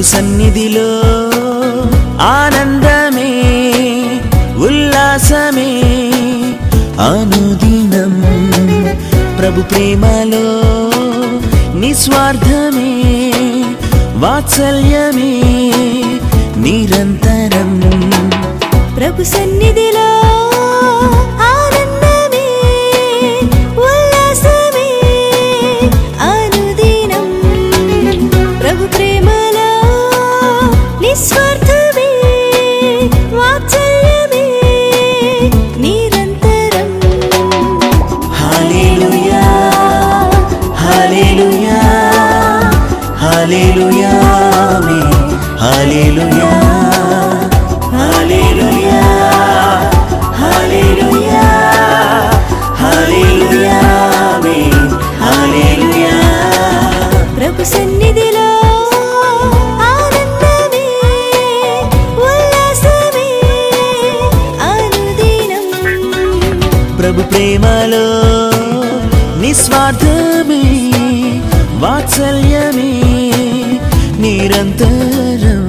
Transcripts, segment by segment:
సన్నిధిలో ఆనందమే ఉల్లాసమే అనుదినం ప్రభు ప్రేమలో నిస్వార్థమే వాత్సల్యమే నిరంతరం ప్రభు సన్నిధిలో ఆనందమే ఉల్లాసమే అనుదినం ప్రభు ప్రేమలో నిస్వార్థమే వాత్సల్యమే నిరంతరం హల్లెలూయా హల్లెలూయా హల్లెలూయా హల్లెలూయా హల్లెలూయా హల్లెలూయా హల్లెలూయా హల్లెలూయా ప్రభు సన్నిధిలో ఆనందమే ఉల్లాసమే అనుదినం ప్రభు ప్రేమలో నిస్వార్థమే వాత్సల్యమే నిరంతరం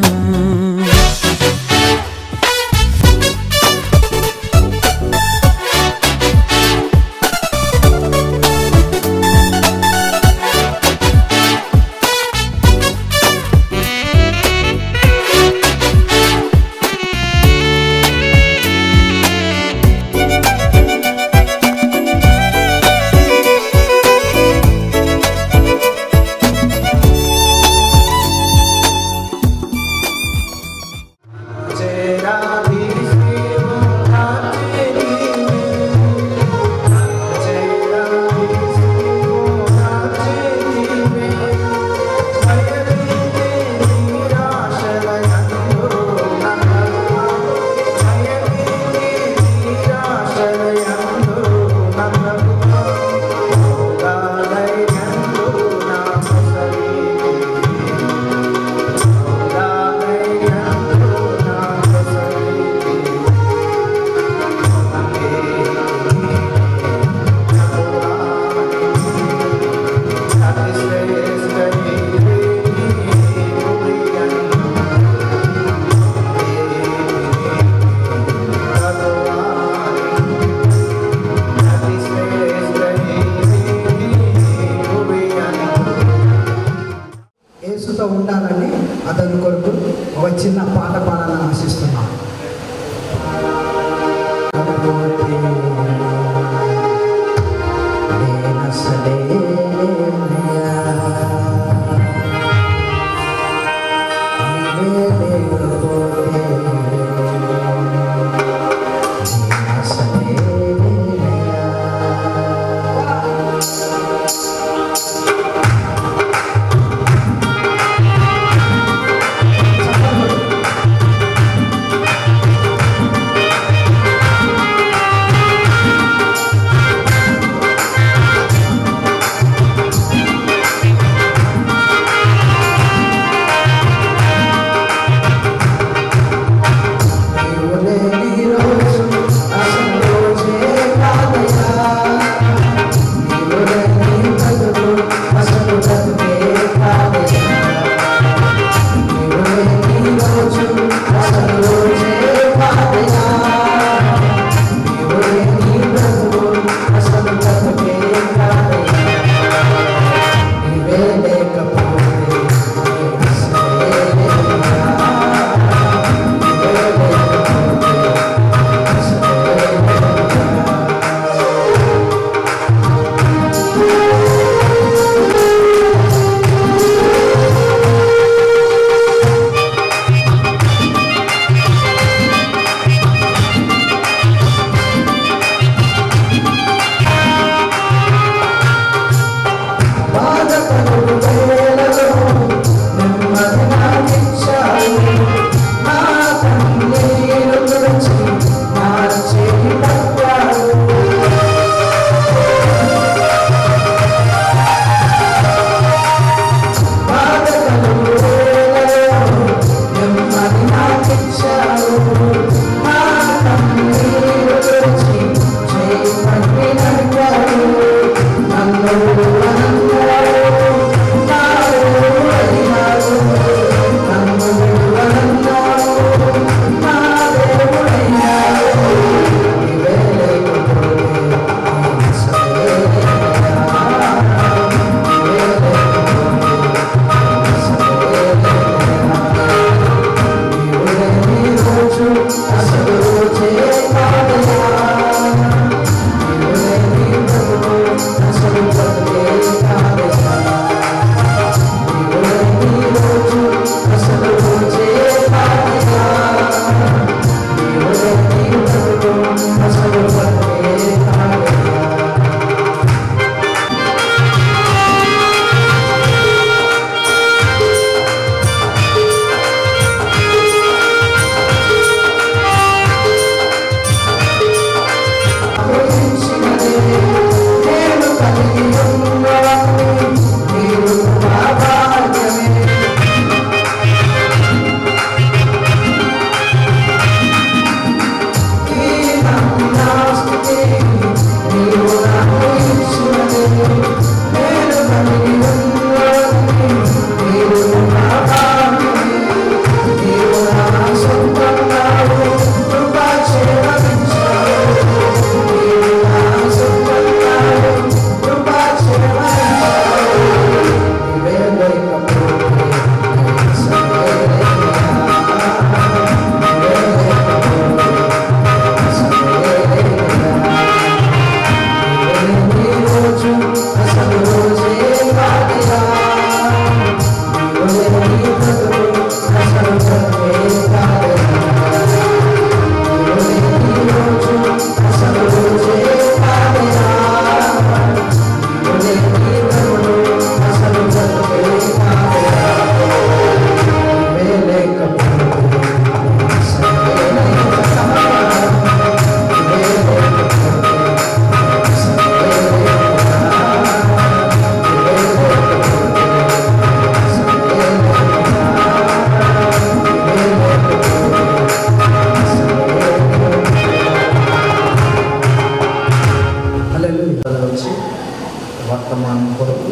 వర్తమానం కొరకు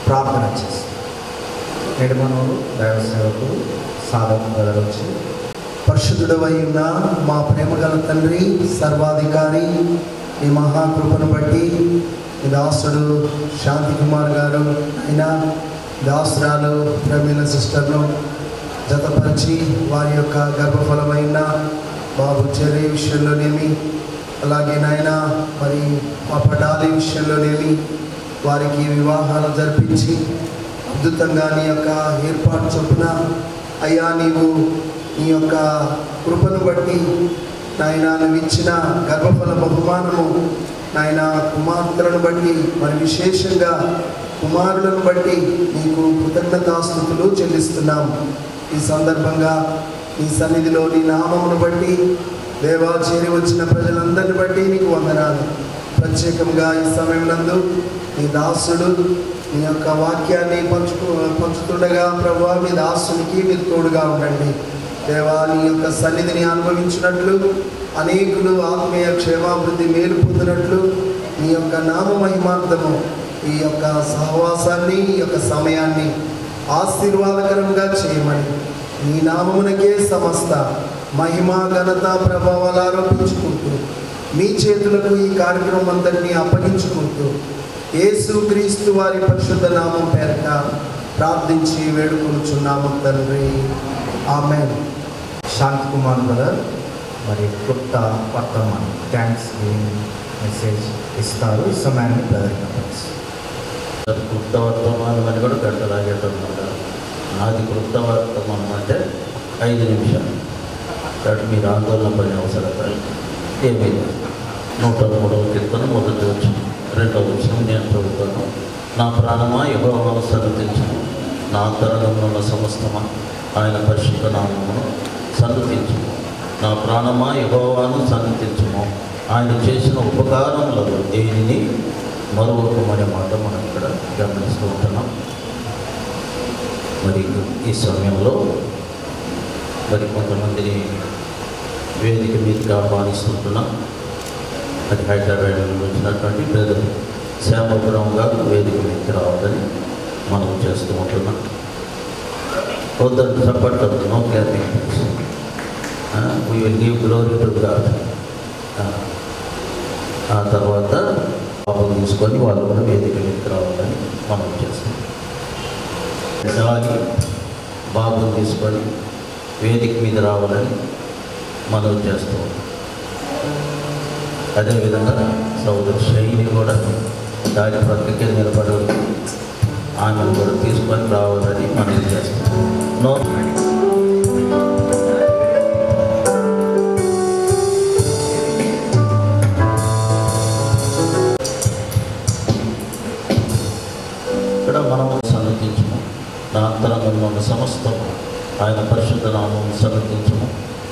ప్రార్థన చేస్తాం. నేడు మనము దైవ సేవకులు సాధక గారు వచ్చి, పరిశుద్ధుడవై ఉన్న మా ప్రేమగల తండ్రి, సర్వాధికారి, ఈ మహాకృపను బట్టి ఈ దాసుడు శాంతి కుమార్ గారు అయినా దాసురాలు ప్రమీల సిస్టర్ను జతపరిచి వారి యొక్క గర్భఫలమైన బాబు చెర్రీ విషయంలోనేమి, అలాగే నాయన మరి పాప డాలి విషయంలోనేమి వారికి వివాహాలు జరిపించి అద్భుతంగా నీ యొక్క ఏర్పాటు చొప్పున అయ్యా నీవు నీ యొక్క కృపను బట్టి నాయన నువ్వు ఇచ్చిన గర్భఫల బహుమానము నాయన కుమార్తెలను బట్టి మరి విశేషంగా కుమారులను బట్టి నీకు కృతజ్ఞతాస్తుతులు చెల్లిస్తున్నాం. ఈ సందర్భంగా నీ సన్నిధిలో నీ నామమును బట్టి దేవా చేరి వచ్చిన ప్రజలందరిని బట్టి నీకు వందనాలు. ప్రత్యేకంగా ఈ సమయంలో నీ దాసుడు నీ యొక్క వాక్యాన్ని పంచుతుండగా ప్రభువా మీ దాసునికి మీరు తోడుగా ఉండండి. దేవా నీ యొక్క సన్నిధిని అనుభవించినట్లు, అనేకులు ఆత్మీయ క్షేమాభివృద్ధి మేలు పొందినట్లు నీ యొక్క నామ మహిమార్థము ఈ యొక్క సహవాసాన్ని, ఈ యొక్క సమయాన్ని ఆశీర్వాదకరంగా చేయమని నీ నామమునకే సమస్త మహిమ ఘనత ప్రభావాలు ఆరోపించుకుంటూ మీ చేతులకు ఈ కార్యక్రమం అంతటినీ అప్పగించుకుంటూ యేసు క్రీస్తు వారి పరిశుద్ధ నామం పేరట ప్రార్థించి వేడుకొనుచున్నాము తండ్రి, ఆమేన్. శాంతి కుమార్ బ్రదర్ మరి కొత్త వర్తమానం థ్యాంక్స్ గివింగ్ మెసేజ్ ఇస్తారు. ఈ సమయాన్ని బ్రదర్గా క్లుప్త వర్తమానం అని కూడా గంటలాగేటమాట. నాది క్లుప్త వర్తమానం అంటే 5 నిమిషాలు. కాబట్టి మీరు ఆందోళన పడే అవసరం ఏమీ లేదు. 103వ కీర్తన 1వ వచనం 2వ వచనం నేను చదువుతాను. నా ప్రాణమా యెహోవాను సన్నుతించుము, నా అంతరంగంలో ఉన్న సమస్తమా ఆయన పరిశుద్ధ నామమును సన్నుతించుము. నా ప్రాణమా యెహోవాను సన్నుతించుము, ఆయన చేసిన ఉపకారములలో దేనిని మరొకమనే మాట మనం ఇక్కడ గమనిస్తూ ఉంటున్నాం. మరి ఈ సమయంలో మరి కొంతమందిని వేదిక మీదకి ఆహ్వానిస్తుంటున్నాం. అది హైదరాబాద్ నుండి వచ్చినటువంటి బ్రదర్ శ్యామపురం గారు వేదిక మీదకి రావాలని మనం చేస్తూ ఉంటున్నాం. వద్దంత support no clapping, we will give glory to God. ఆ తర్వాత బాబుని తీసుకొని వాళ్ళు కూడా వేదిక మీదకి రావాలని మనం చేస్తాం. అలాగే బాబుని తీసుకొని వేదిక మీద రావాలని మనం చేస్తూ ఉంటాం. అదేవిధంగా సోదరు శైలి కూడా దాని పక్కకి నిలబడి ఆమెను కూడా తీసుకొని రావాలని మనం చేస్తాం. నో ఇక్కడ మనం సన్నతించము, నా అంతరంగంలో ఉన్న సమస్తము ఆయన పరిశుద్ధ నామమును సన్నతించము.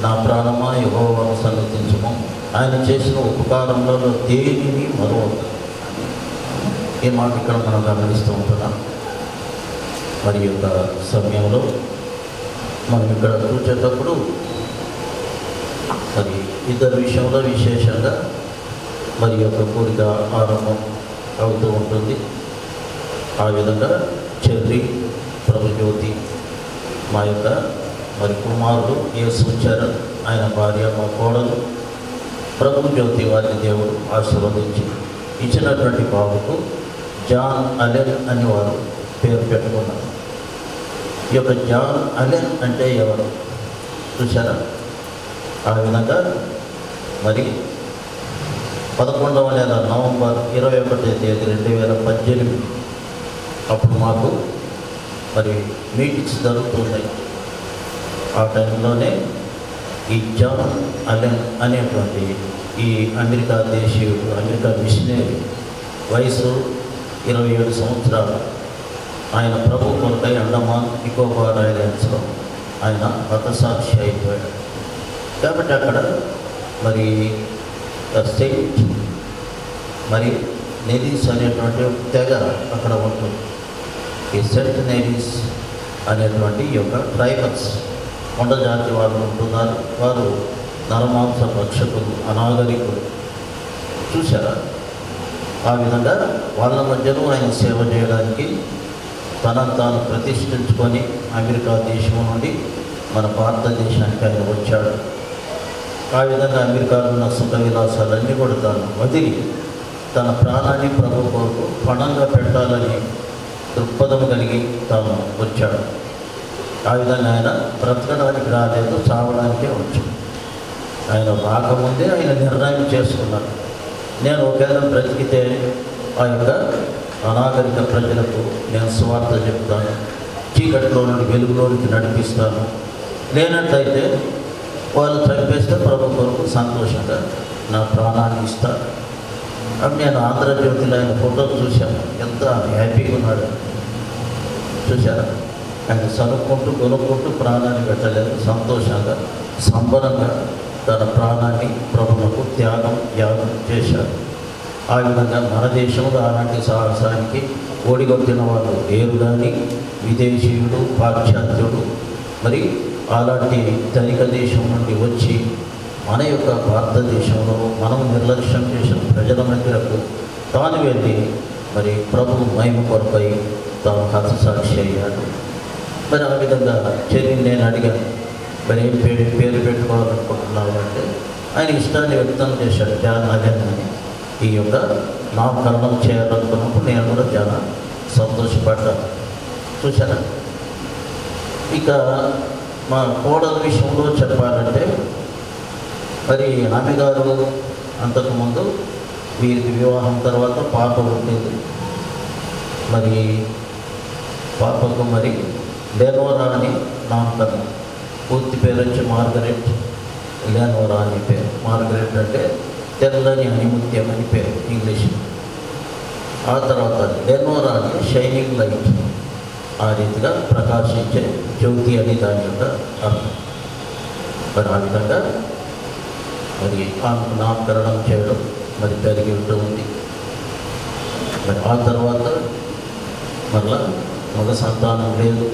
నా ప్రాణమా యెహోవాను సన్నతించము, ఆయన చేసిన ఉపకారంలో దేనిని మరొకటి. ఈ మాట ఇక్కడ మనం గమనిస్తూ ఉంటున్నాం. మరి యొక్క సమయంలో మనం ఇక్కడ చూసేటప్పుడు మరి ఇద్దరు విషయంలో విశేషంగా మరి యొక్క కోరిక ఆరంభం అవుతూ ఉంటుంది. ఆ విధంగా చెర్రీ, ప్రభుజ్యోతి, మా యొక్క మరి కుమారుడు యేసు చరణ్, ఆయన భార్య మా కోడలు ప్రభుజ్యోతి వారిని దేవుడు ఆశీర్వదించి ఇచ్చినటువంటి బాబుకు జాన్ అలెన్ అని వారు పేరు పెట్టుకున్నారు. ఈ యొక్క జాన్ అలెన్ అంటే ఎవరు చూసారా? ఆ విధంగా మరి 11వ నెల నవంబర్ 21వ తేదీ 2018 అప్పుడు మాకు మరి మీటింగ్స్ జరుగుతున్నాయి. ఆ టైంలోనే ఈ జాన్ అలెన్ అనేటువంటి ఈ అమెరికా దేశీయుడు, అమెరికా మిషనరీ, వయసు 27 సంవత్సరాలు, ఆయన ప్రభు కొరకై అండమాన్ నికోబార్ ఐలాండ్స్లో ఆయన హతసాక్షి అయిపోయాడు. కాబట్టి అక్కడ మరి సెయింట్ మరి నెరీస్ అనేటువంటి తెగ అక్కడ ఉంటుంది. ఈ సెంట్ నెరీస్ అనేటువంటి ఈ యొక్క ట్రైబల్స్ కొండ జాతి వాళ్ళు ఉంటున్నారు. వారు నరమాంస భక్షకులు, అనాగరికులు. చూసారా? ఆ విధంగా వాళ్ళ మధ్యలో ఆయన సేవ చేయడానికి తనను తాను ప్రతిష్ఠించుకొని అమెరికా దేశం నుండి మన భారతదేశానికి ఆయన వచ్చాడు. ఆ విధంగా అమెరికాలో ఉన్న సుఖ విలాసాలన్నీ కూడా తాను వదిలి తన ప్రాణాన్ని ప్రభు కొరకు పణంగా పెట్టాలని దృక్పథం కలిగి తాను వచ్చాడు. ఆ విధంగా ఆయన బ్రతకడానికి రాలేదు, చావడానికే వచ్చాడు. ఆయన రాకముందే ఆయన నిర్ణయం చేసుకున్నాడు, నేను ఒకవేళ బ్రతికితే ఆ యొక్క అనాగరిక ప్రజలకు నేను సువార్త చెప్తాను, చీకటిలో నుండి వెలుగులోనికి నడిపిస్తాను, లేనట్లయితే వాళ్ళు చంపేస్తే ప్రభు కొరకు సంతోషంగా నా ప్రాణాన్ని ఇస్తాను. అప్పుడు నేను ఆంధ్రజ్యోతిలో ఆయన ఫోటో చూశాను, ఎంత హ్యాపీగా ఉన్నాడు చూశారా. ఆయన చదువుకుంటూ కొనుక్కుంటూ ప్రాణాన్ని పెట్టలేదు, సంతోషంగా సంబరంగా తన ప్రాణాన్ని ప్రభువుకు యాగం చేశారు. ఆ విధంగా మన దేశంలో అలాంటి సాహసానికి ఓడిగొట్టిన వాళ్ళు లేరు. కానీ విదేశీయుడు, పాశ్చాత్యుడు మరి అలాంటి ధనిక దేశం నుండి వచ్చి మన యొక్క భారతదేశంలో మనం నిర్లక్ష్యం చేసిన ప్రజల మధ్యకు తాను వెళ్ళి మరి ప్రభు మహిమ కొరపై తాను హతసాక్షి అయ్యాడు. మరి ఆ విధంగా చెల్లిని నేను అడిగాను, మరి ఏం పేరు పెట్టుకోవాలనుకుంటున్నావు అంటే ఆయన ఇష్టాన్ని వ్యక్తం చేశాడు. జాన్ అగన్ అని ఈ యొక్క నామకరణం చేయాలనుకున్నప్పుడు నేను కూడా చాలా సంతోషపడ్డాను చూశాను. ఇక మా కోడల విషయంలో చెప్పాలంటే మరి ఆమె గారు అంతకుముందు వీరికి వివాహం తర్వాత పాప పుట్టింది. మరి పాపకు మరి లెనోరా అని నామకరణం, పూర్తి పేరు వచ్చి మార్గరెట్ లెనోరా అని పేరు. మార్గరెట్ అంటే తెల్లని అనిముత్యం అని పేరు ఇంగ్లీష్. ఆ తర్వాత లెనోరా అని షైనింగ్ లైట్, ఆ రీతిగా ప్రకాశించే జ్యోతి అని దాని యొక్క అర్థం. మరి ఆ విధంగా మరి ఆమెకు నామకరణం చేయడం మరి జరిగి ఉంటుంది. మరి ఆ తర్వాత మళ్ళా మగ సంతానం లేదు.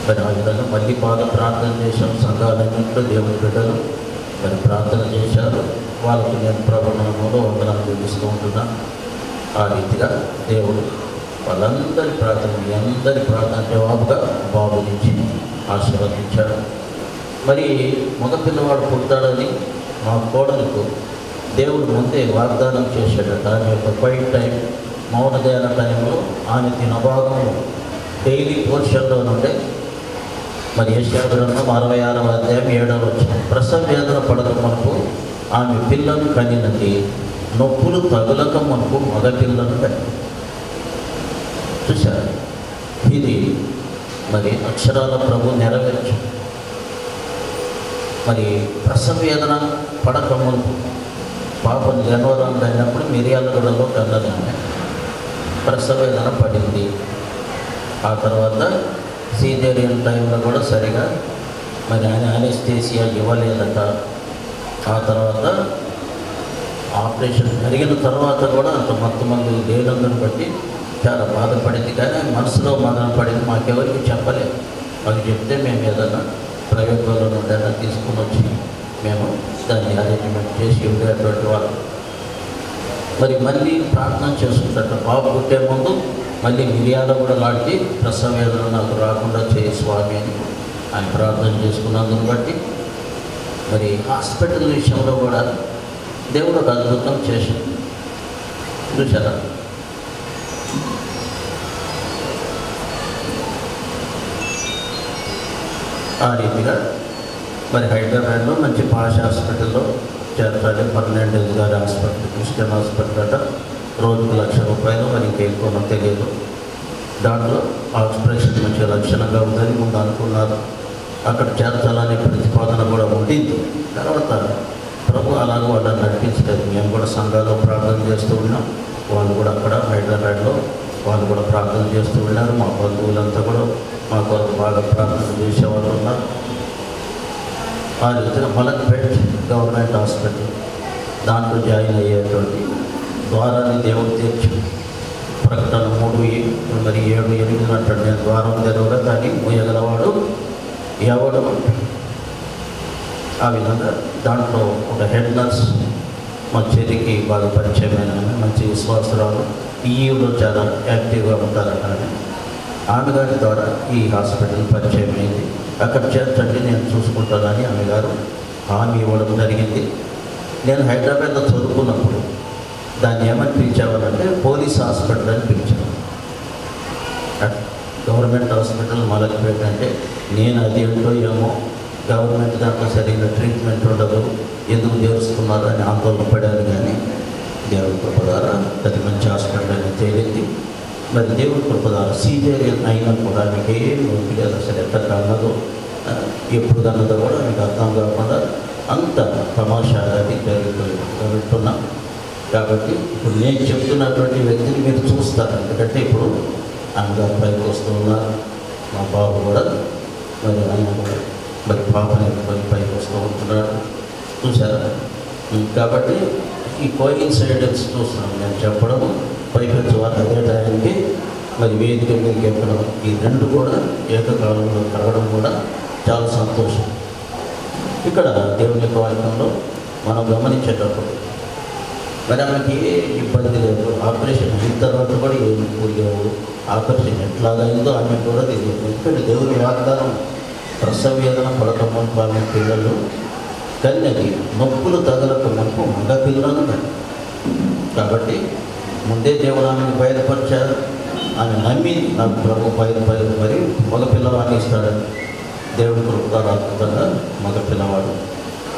మరి ఆ విధంగా మళ్ళీ బాగా ప్రార్థన చేశాం. సంఘాలన్నింటిలో దేవుని బిడ్డలు మరి ప్రార్థన చేశారు. వాళ్ళకి నేను ప్రభునామంలో వందనాలు చూపిస్తూ ఉంటున్నాను. ఆ రీతిగా దేవుడు వాళ్ళందరి ప్రార్థన, మీ అందరి ప్రార్థన జవాబుగా బాబునిచ్చి ఆశీర్వదించాడు. మరి మగపిల్లవాడు పుడతాడని మా కోడలకు దేవుడు ముందే వాగ్దానం చేశాడట. ఆమె యొక్క క్వైట్ టైం, మౌనదేన టైంలో ఆమె తినభాగం డైలీ పోర్షన్లో నుండే మరి యెషయా గ్రంథం 66వ అధ్యాయం 7వ వచనం, ప్రసవ వేదన పడక మనకు ఆమె పిల్లను కనినది, నొప్పులు తగులక మనకు మగ పిల్లను కని. చూశారు, ఇది మరి అక్షరాల ప్రభు నెరవేర్చు. మరి ప్రసవ వేదన పడక మనకు పాపం జనవరం అయినప్పుడు మిరియాలగూడలో కన్నదామె ప్రసవ వేదన పడింది. ఆ తర్వాత సీజేరియన్ టైంలో కూడా సరిగా మరి ఆయన అనెస్థీసియా ఇవ్వలేదట. ఆ తర్వాత ఆపరేషన్ జరిగిన తర్వాత కూడా అంత మొత్తమంది లేనందుని బట్టి చాలా బాధపడింది. కానీ మనసులో మదన పడింది. మాకెవరికి చెప్పలేదు. మాకు చెప్తే మేము ఏదైనా ప్రైవేట్ వాళ్ళ నుండి తీసుకుని వచ్చి మేము దాన్ని అరేంజ్మెంట్ చేసి ఉండేటువంటి వాళ్ళు. మరి మళ్ళీ ప్రార్థన చేసుకుంటారు. బాబు పుట్టే ముందు మళ్ళీ మిరియాల కూడా లాంటి ప్రసవ వేదన నాకు రాకుండా చేయి స్వామి అని ఆయన ప్రార్థన చేసుకున్నందుని బట్టి మరి హాస్పిటల్ విషయంలో కూడా దేవుడు ఒక అద్భుతం చేశాడు. చూసారా, ఆ రీతిగా మరి హైదరాబాద్లో మంచి పాష్ హాస్పిటల్లో చేర్చాలి. ఫర్నాండెస్ గారి హాస్పిటల్, క్రిస్టియన్ హాస్పిటల్ అట. రోజుకు ₹1,00,000, మరి ఇంకా ఎక్కువ తెలియదు. దాంట్లో ఆపరేషన్ మంచి లక్షణంగా ఉందని ముందు అనుకున్నారు. అక్కడ చేర్చాలనే ప్రతిపాదన కూడా ఉండింది. తర్వాత ప్రభు అలాగే వాళ్ళని నడిపించలేదు. మేము కూడా సంఘాల్లో ప్రార్థన చేస్తూ ఉన్నాం. వాళ్ళు కూడా అక్కడ హైదరాబాద్లో వాళ్ళు కూడా ప్రార్థన చేస్తూ ఉన్నారు. మా బంధువులంతా కూడా మా కొరకు బాగా ప్రార్థన చేసేవాళ్ళు ఉన్నారు. ఆ రీతిగా మలక్పేట్ గవర్నమెంట్ హాస్పిటల్ దాంట్లో జాయిన్ అయ్యేటువంటి ద్వారాన్ని దేవుడు తెచ్చు. ప్రకటన 3:7-8 అంటాడు, నేను ద్వారం తెరవగా దాన్ని మూయగలవాడు ఎవడు. ఆ విధంగా దాంట్లో ఒక హెడ్ నర్స్ మా చెల్లికి బాగా పరిచయమైన ఆమె, మంచి విశ్వాసరాలు, ఈలో చాలా యాక్టివ్గా ఉంటారట ఆమె. ఆమె గారి ద్వారా ఈ హాస్పిటల్ పరిచయం అయింది. అక్కడ చేర్చండి, నేను చూసుకుంటానని ఆమె గారు హామీ ఇవ్వడం జరిగింది. నేను హైదరాబాద్లో చదువుకున్నప్పుడు దాన్ని ఏమని పిలిచేవారంటే పోలీస్ హాస్పిటల్ అని పిలిచాను. గవర్నమెంట్ హాస్పిటల్ మలక్పేట అంటే నేను అది ఏంటో ఏమో, గవర్నమెంట్ దాంట్లో సరిగ్గా ట్రీట్మెంట్ ఉండదు, ఎందుకు చేరుస్తున్నారు అని ఆందోళన పడాను. కానీ దేవుడి కృప ద్వారా అది మంచి హాస్పిటల్ అని తేలింది. మరి దేవుడి కృప ద్వారా సీజేరియన్ అయినా కూడా మీకు ఏం నొప్పి లేదు, అసలు ఎక్కడ కన్నదో ఎప్పుడు కన్నదో కూడా మీకు అర్థం కాకుండా అంత తమాషాగా అది జరుగుతున్నాం. కాబట్టి ఇప్పుడు నేను చెప్తున్నటువంటి వ్యక్తిని మీరు చూస్తారు. ఎందుకంటే ఇప్పుడు అన్నగారు పైకి వస్తూ ఉన్నారు, మా బాబు కూడా మరి ఆయన కూడా మరి పాపని ఎత్తుకొని పైకి వస్తూ ఉంటున్నాడు, చూసారా. కాబట్టి ఈ కోయిన్సైడెన్స్ చూస్తున్నాం, నేను చెప్పడము పైపెచ్చు వారు అదే టైంకి మరి వేదిక మీదకి ఎక్కడం, ఈ రెండు కూడా ఏకకాలంలో కలగడం కూడా చాలా సంతోషం. ఇక్కడ దేవుని యొక్క వాక్యంలో మనం గమనించేటప్పుడు మరి ఆమెకి ఏ ఇబ్బంది లేదు, ఆపరేషన్ అయిన తర్వాత కూడా ఏమి లేవు, ఆపరేషన్ ఎట్లాగైందో ఆమె కూడా తెలియదు. ఎందుకంటే దేవుని వాగ్దానం ప్రసవ వేదన పడకమని పాలన పిల్లలు కానీ అది నొప్పులు తగలక మునుపు మగ పిల్లలను కానీ. కాబట్టి ముందే దేవుడు ఆమెను బయలుపరిచారు, ఆమె నమ్మి నాకు ప్రభు బయలుపరి మరి మగ పిల్లవాడిని ఇస్తాడని. దేవుడి కృపగా అద్భుతంగా మగ పిల్లవాడు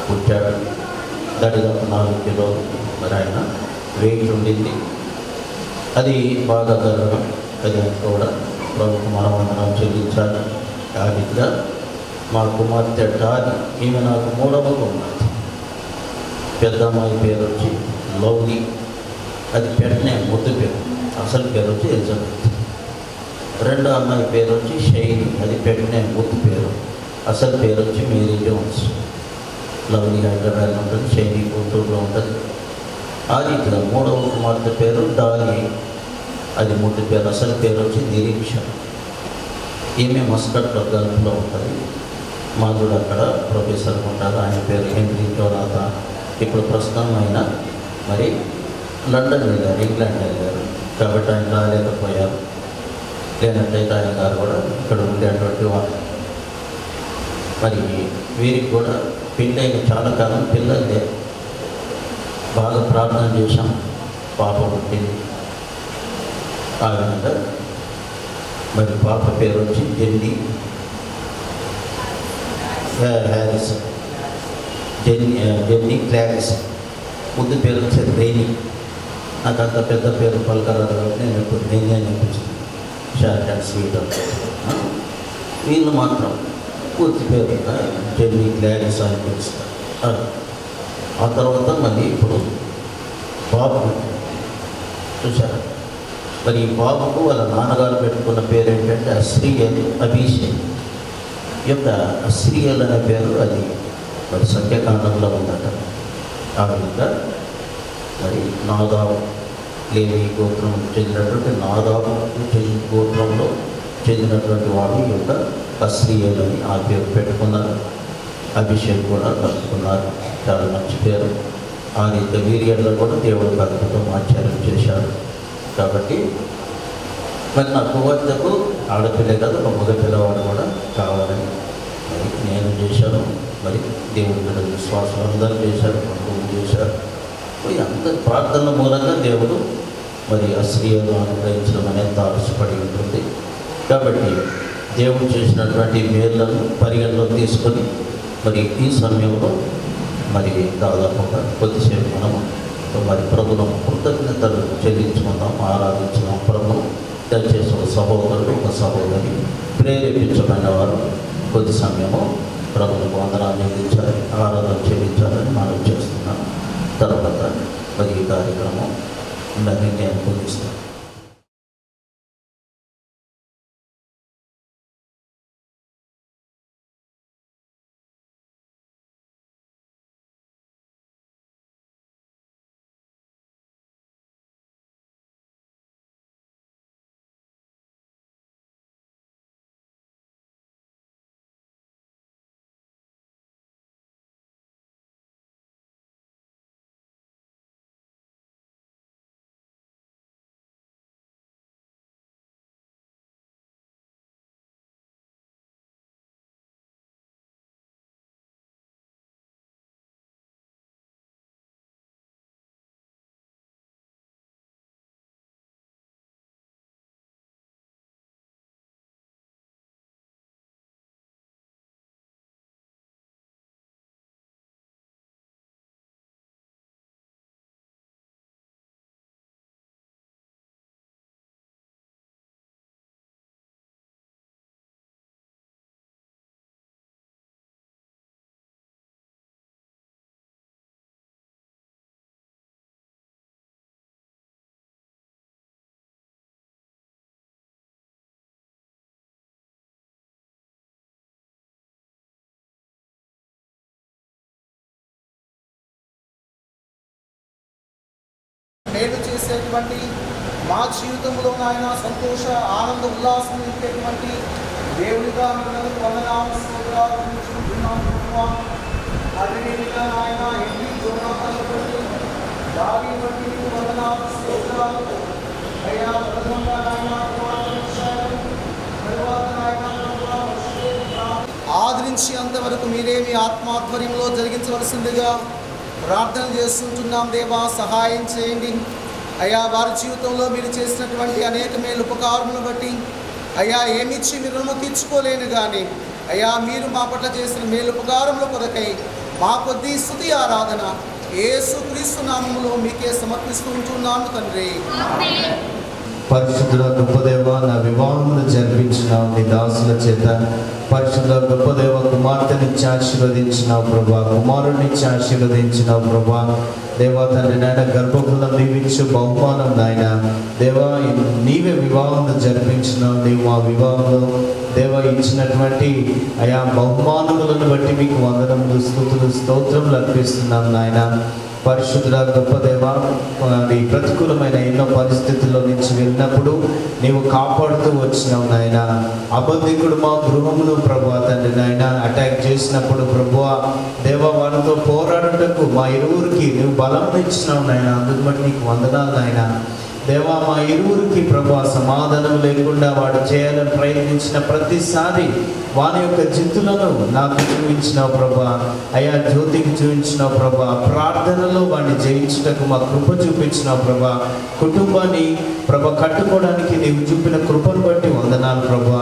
పుట్టాడు. దాదాపు 4 కిలోలు మరి ఆయన వెయిట్ ఉండింది. అది బాగా జరగడం, అది కూడా ప్రభుత్వ మనవందనం చెల్లించాలి. ఆ రీతిగా మా కుమార్తె టారి, ఈమె నాకు 3వ కుమార్తె. పెద్ద అమ్మాయి పేరు వచ్చి లవ్లీ, అది పెట్టిన ముద్దు పేరు, అసలు పేరు వచ్చి ఎలిజబెత్. రెండో అమ్మాయి పేరు వచ్చి షైని, అది పెట్టిన ముద్దు పేరు, అసలు పేరు వచ్చి మేరీ జోన్స్. లవ్లీ హైదరాబాద్లో ఉంటుంది, షైని గుంటూరులో ఉంటుంది. ఆ రీతిగా 3వ కుమార్తె పేరు డాలి, అది ముద్దు పేరు, అసలు పేరు వచ్చి నిరీక్ష. ఈమె మస్కట్లో గల్ఫ్లో ఉంటుంది. మాధుడు అక్కడ ప్రొఫెసర్ ఉంటారు, ఆయన పేరు హెన్రీ జోనాథ. ఇప్పుడు ప్రస్తుతం ఆయన మరి లండన్ వెళ్ళారు, ఇంగ్లాండ్ వెళ్ళారు, కాబట్టి ఆయన రాలేకపోయారు. లేనట్టయితే ఆయన గారు కూడా ఇక్కడ ఉండేటువంటి వాళ్ళు. మరి వీరికి కూడా పెళ్ళైన చాలా కాలం పిల్లలు లేరు. బాగా ప్రార్థన చేశాం, పాప పుట్టింది. ఆ విధంగా మరి పాప పేరు వచ్చి జెన్నీ హ్యారిస్, జెన్నీ క్లారిస్. ముద్దు పేరు వచ్చి రెయినీ. నాకు అంత పెద్ద పేరు పలకరాదు కాబట్టి నేను ఇప్పుడు రెయినీ అని అనిపిస్తుంది, షార్ట్ అండ్ స్వీట్ అంటే. వీళ్ళు మాత్రం పూర్తి పేరు జెన్నీ క్లారిస్ అని పిలుస్తారు. ఆ తర్వాత మళ్ళీ ఇప్పుడు బాబు చూసారా. మరి ఈ బాబుకు వాళ్ళ నాన్నగారు పెట్టుకున్న పేరు ఏంటంటే అస్రియల్ అభిషేక్. ఈ యొక్క అస్రియల్ అనే పేరు అది మరి సంఖ్యాకాండంలో ఉందట. ఆ విధంగా మరి నాదాబు లేవి గోత్రం చెందినటువంటి నాదాబు గోత్రంలో చెందినటువంటి వాడు ఈ యొక్క అస్రియల్ అని ఆ పేరు పెట్టుకున్నారు. అభిషేక్ కూడా కలుపుకున్నారు, చాలా మంచి పేరు. ఆ రీతి వీర్యంలో కూడా దేవుడు అద్భుతం ఆశ్చర్యం చేశాడు. కాబట్టి మరి నా కుమార్తెకు ఆడపిల్లే కాదు, ఒక మగ పిల్లవాడు కూడా కావాలని మరి నేను చేశాను. మరి దేవుడి మీద విశ్వాసం అందరూ చేశారు, ప్రభువు చేశారు. మరి అందరి ప్రార్థనల మూలంగా దేవుడు మరి ఆ స్త్రీలను అనుగ్రహించడం అనేది తారసపడి ఉంటుంది. కాబట్టి దేవుడు చేసినటువంటి మేళ్లను పరిగణలో తీసుకొని మరి ఈ సమయంలో మరి దాదాపుగా కొద్దిసేపు మనము మరి ప్రభుత్వం కృతజ్ఞతలు చెల్లించుకుందాం, ఆరాధించుదాం. ప్రభుత్వం దయచేసి ఒక సహోదరుడు ఒక సహోదరి ప్రేరేపించబడిన వారు కొద్ది సమయము ప్రభుత్వం వందనాలు చెల్లించాలి, ఆరాధన చెల్లించాలని మనం చేస్తున్నాం. తర్వాత మరి ఈ కార్యక్రమం నేను పొందిస్తాను. మేలు చేసేటువంటి మా జీవితంలో నాయన సంతోష ఆనంద ఉల్లాసం నింపేటువంటి దేవుడిగా మిమ్మల్ని వందనాలు స్తోత్రాలు చెల్లించుకుంటున్నాము ప్రభువా. అదేవిధంగా నాయన ఎన్ని జోనాలను బట్టి దారి బట్టి మీకు వందనాలు స్తోత్రాలు అయ్యా. ప్రథమంగా నాయన తర్వాత నాయన ఆదరించి అంతవరకు మీరే మీ ఆత్మాధ్వర్యంలో జరిగించవలసిందిగా ప్రార్థన చేస్తుంటున్నాం. దేవా సహాయం చేయండి అయ్యా. వారి జీవితంలో మీరు చేసినటువంటి అనేక మేలు ఉపకారములను బట్టి అయ్యా ఏమిచ్చి మీరు రుణము తీర్చుకోలేను కానీ అయ్యా మీరు మా పట్ల చేసిన మేలు ఉపకారముల కొరకై మా కొద్ది స్తుతి ఆరాధన యేసుక్రీస్తు నామములో మీకే సమర్పిస్తూ ఉంటున్నాను తండ్రి. పరిశుద్ధుల గొప్ప దేవ, నా వివాహమును జరిపించినావు నీ దాసుల చేత. పరిశుద్ధుల గొప్ప దేవ, కుమార్తెనిచ్చి ఆశీర్వదించినావు ప్రభా, కుమారునిచ్చి ఆశీర్వదించినావు ప్రభా. దేవా తండ్రి నాయన గర్భఫలం నీవిచ్చు బహుమానం నాయన. దేవా నీవే వివాహం జరిపించినావు. నీవు మా వివాహంలో దేవా ఇచ్చినటువంటి ఆయా బహుమానములను బట్టి మీకు వందనములు స్తుతులు స్తోత్రములు అర్పిస్తున్నాం నాయన. పరిశుద్ధుల గొప్ప దేవ, నీ ప్రతికూలమైన ఎన్నో పరిస్థితుల్లో నుంచి వెళ్ళినప్పుడు నీవు కాపాడుతూ వచ్చినావు నాయన. అబద్ధికుడు మా గృహమును ప్రభువా తండ్రి నాయన అటాక్ చేసినప్పుడు ప్రభువా దేవా వారితో పోరాడుటకు మా ఇరువురికి నువ్వు బలం ఇచ్చినావు నాయన. అందుకు బట్టి నీకు వందనాలు నాయన. దేవా మా ఇరువురికి ప్రభువా సమాధానం లేకుండా వాడు చేయాలని ప్రయత్నించిన ప్రతిసారి వాని యొక్క జిత్తులను నాకు చూపించినావు ప్రభా. అయ్యా జ్యోతికి చూపించినావు ప్రభా. ప్రార్థనలో వాడిని జయించుటకు మా కృప చూపించినావు ప్రభా. కుటుంబాన్ని ప్రభ కట్టుకోవడానికి నీవు చూపిన కృపను బట్టి వందనాలు ప్రభా.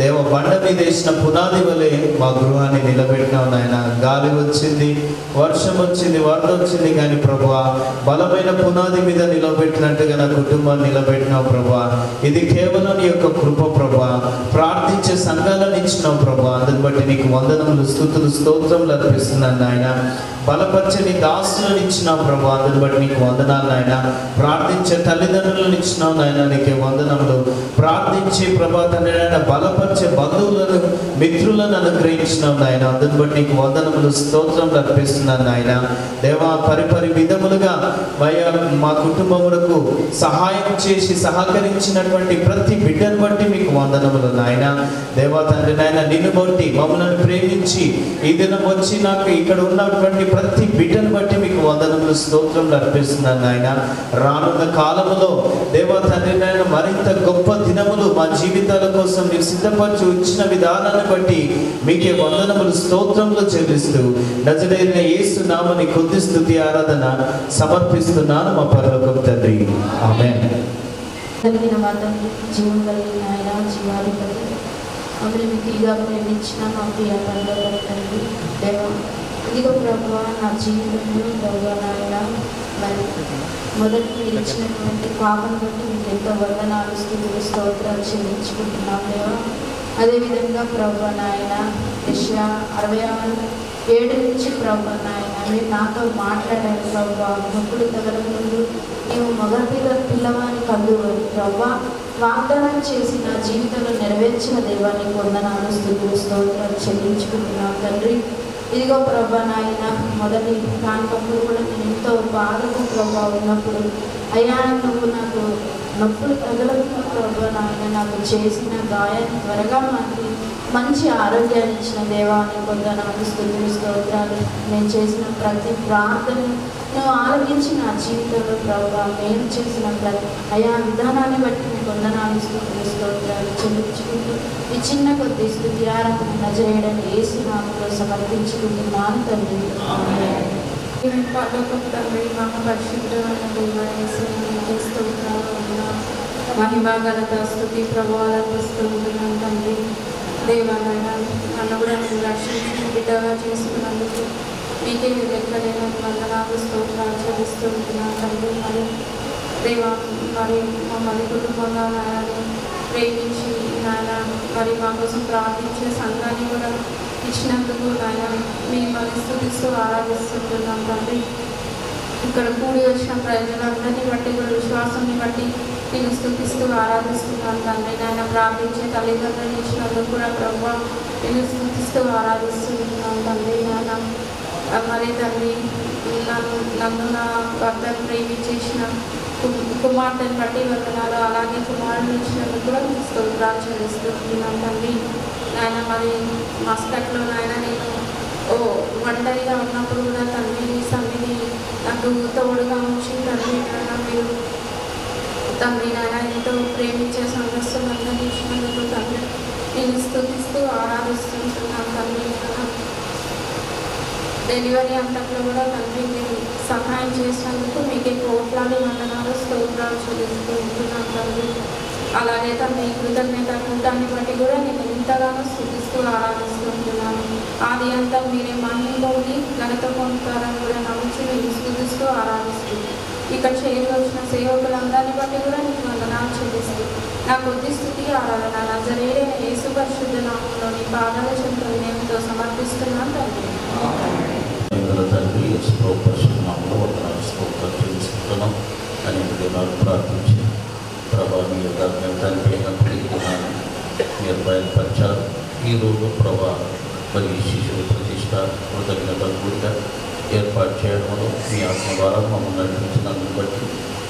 దేవ బండ మీద వేసిన పునాది వలె మా గృహాన్ని నిలబెట్టినావు నాయన. గాలి వచ్చింది, వర్షం వచ్చింది, వరద వచ్చింది, కానీ ప్రభా బలమైన పునాది మీద నిలబెట్టినట్టుగా నా కుటుంబాన్ని నిలబెట్టినావు ప్రభా. ఇది కేవలం నీ యొక్క కృప ప్రభా. ప్రార్థించే సంఘాలను ఇచ్చినావు ప్రభా. అందుని బట్టి నీకు వందనములు స్తుతులు స్తోత్రములు అర్పిస్తున్నాను నాయన. బలపరచని దాసులను ఇచ్చినావు ప్రభా. అందుని బట్టి నీకు వందనాలు నాయన. ప్రార్థించే తల్లిదండ్రులను ఇచ్చినావు నాయన, నీకే వందనములు. ప్రార్థించే ప్రభా తండ్రి నాయన బలపరిచే బంధువులను మిత్రులను అనుగ్రహించినావు నాయన. అందుని బట్టి నీకు వందనములు స్తోత్రములు అర్పిస్తున్నాను నాయన. దేవా పరిపరి విధములుగా మా కుటుంబములకు సహాయం చేసి సహకరించినటువంటి ప్రతి బిడ్డను బట్టి మీకు వందనములు నాయన. దేవా తండ్రి నాయన నిన్ను బట్టి మమ్మల్ని ప్రేమించి ఈ దినం వచ్చి నాకు ఇక్కడ ఉన్నటువంటి ప్రతి బిడ్డను బట్టి మీకు వందనములు స్తోత్రములు అర్పిస్తున్నాను నాయన. రానున్న కాలములో దేవా తండ్రి నాయన మరింత గొప్ప దినములు మా జీవితాల కోసం మీరు సిద్ధపరచు ఇచ్చిన విధానాన్ని బట్టి మీకే వందనములు స్తోత్రములు చెల్లిస్తూ నజరేయుడైన యేసు నామమున కొద్ది స్తుతి ఆరాధన సమర్పిస్తున్నాను మా పరలోకపు తండ్రి. ఆమేన్. కలిగిన వాదం జీవం కలిగిన ఆయన జీవాధిపతి మమ్మల్ని మిక్కిలిగా ప్రేమించిన మా ప్రియ తండ్రి దేవ, ఇదిగో ప్రభువా నా జీవితంలో ప్రభువా నాయన మరి మొదటి మీరు ఇచ్చినటువంటి పాపను బట్టి మీకు ఎంతో వందనాలు స్తుతులు స్తోత్రాలు చెల్లించుకుంటున్నాం దేవా. అదేవిధంగా ప్రభువా నాయన యెషయా 66:7 నుంచి ప్రభువా నాయన మీరు నాతో మాట్లాడారు ప్రభువా. నొప్పులు తగలక ముందు నీవు మగ పిల్లవాని కందువని ప్రభువా వాగ్దానం చేసి నా జీవితంలో నెరవేర్చిన దేవానికి వందనాలు స్తుతులు స్తోత్రాలు చెల్లించుకుంటున్నాం తండ్రి. ఇదిగో ప్రభా నాయన మొదటి కానుకప్పుడు కూడా నేను ఎంతో బాధకు ప్రభా ఉన్నప్పుడు అయ్యా నువ్వు నాకు నొప్పులు తగలకుండా ప్రభా నాయన నాకు చేసిన గాయాన్ని త్వరగా మాకి మంచి ఆరోగ్యాన్ని ఇచ్చిన దేవానికి వందనాలు స్తుతులు స్తోత్రాలు. నేను చేసిన ప్రతి ప్రార్థన నువ్వు ఆరోగించి నా జీవితంలో ప్రభావ నేను చేసిన ప్రతి అయా విధానాన్ని బట్టి నీకు వందనాలు స్తుతులు స్తోత్రాలు చెల్లించుకుంటూ ఈ చిన్న కొద్ది స్తుతి ఆరాధన నజరేయుడైన యేసు నామములో సమర్పించుకుంటున్నాను తండ్రి. తండ్రి మహా పరిశుద్ధమైన దేవ యేసు నీకే స్తోత్రాలు వందనాలు. మహిమ ఘనత స్తుతి ప్రభావాలను ఇస్తున్నాను తండ్రి. దేవాలయ నన్ను కూడా నేను రక్షించి బిడ్డగా చేసుకున్నందుకు మీకే లెక్కలేని వందనాలు స్తోత్రాలు చెల్లిస్తూ ఉంటున్నాను తండ్రి. మరి దేవా మరి మమ్మల్ని కుటుంబంగా నాయన ప్రేమించి నాయన మరి మా కోసం ప్రార్థించే సంఘాన్ని కూడా ఇచ్చినందుకు నాయన మిమ్మల్ని స్తుతిస్తూ ఆరాధిస్తుంటున్నాం తండ్రి. ఇక్కడ కూడి వచ్చిన ప్రజలందరినీ బట్టి కూడా విశ్వాసాన్ని బట్టి నేను స్తుతిస్తూ ఆరాధిస్తున్నాను తండ్రి. నాయన ప్రార్థించే తల్లిదండ్రులు ఇచ్చినందుకు కూడా ప్రభావ నేను స్తుతిస్తూ ఆరాధిస్తున్నాను తండ్రి. నాయన మరి తండ్రి నన్ను నా భర్తను ప్రేమించేసిన కుమార్తెను బట్టి వందనాలు. అలాగే కుమారుని ఇచ్చినందుకు కూడా స్తోత్రాలు చెల్లిస్తున్నాను తండ్రి. నాయన మరి మస్కట్లో నాయన నేను ఒంటరిగా ఉన్నప్పుడు కూడా తండ్రి మీ సన్నిధి నాకు తోడుగా ఉంచి తండ్రి నాయన మీరు తండ్రి నాయన ఎంతో ప్రేమించే సంఘస్థులందరినీ ఇచ్చినందుకు తండ్రి నేను స్తుతిస్తూ ఆరాధిస్తున్నాను తండ్రి. డెలివరీ అంతట్లో కూడా తండ్రి మీరు సహాయం చేసినందుకు మీకే కోట్లాది వందనాలు స్తోత్రాలు చెల్లిస్తూ ఉంటున్నాను తండ్రి. అలాగే తండ్రి కృతజ్ఞత కూటాన్ని బట్టి కూడా నేను ఎంతగానో స్తుతిస్తూ ఆరాధిస్తూ ఉంటున్నాను. ఆది అంతా మీరే మహిమలోని ఘనత పొందుతారని కూడా నమ్మించి మీరు స్తుతిస్తూ ఆరాధిస్తూ ఇక్కడ చేయవలసిన సేవకులందరినీ బట్టి కూడా నేను వందనాలు చెల్లిస్తూ నా కొద్ది స్థుతి ఆరాధన నజరేడైన యేసు పరిశుద్ధ నామంలోని పాదాల చెంత వినయంతో సమర్పిస్తున్నాను తండ్రి. తండ్రి పరిశుద్ధనామంలో వందనాలు స్తోత్రాలు చెల్లిస్తున్నాం. అనేక దినాలు ప్రార్థించి ప్రభావ మీ యొక్క మేము తండ్రి అయినప్పటికీ మీరు బయలుపరిచారు. ఈరోజు ప్రభా మరి శిశువు ప్రతిష్ట కృతజ్ఞత కూడిక ఏర్పాటు చేయడంలో మీ ఆత్మ ద్వారా మమ్మల్ని నడిపించినందుకు బట్టి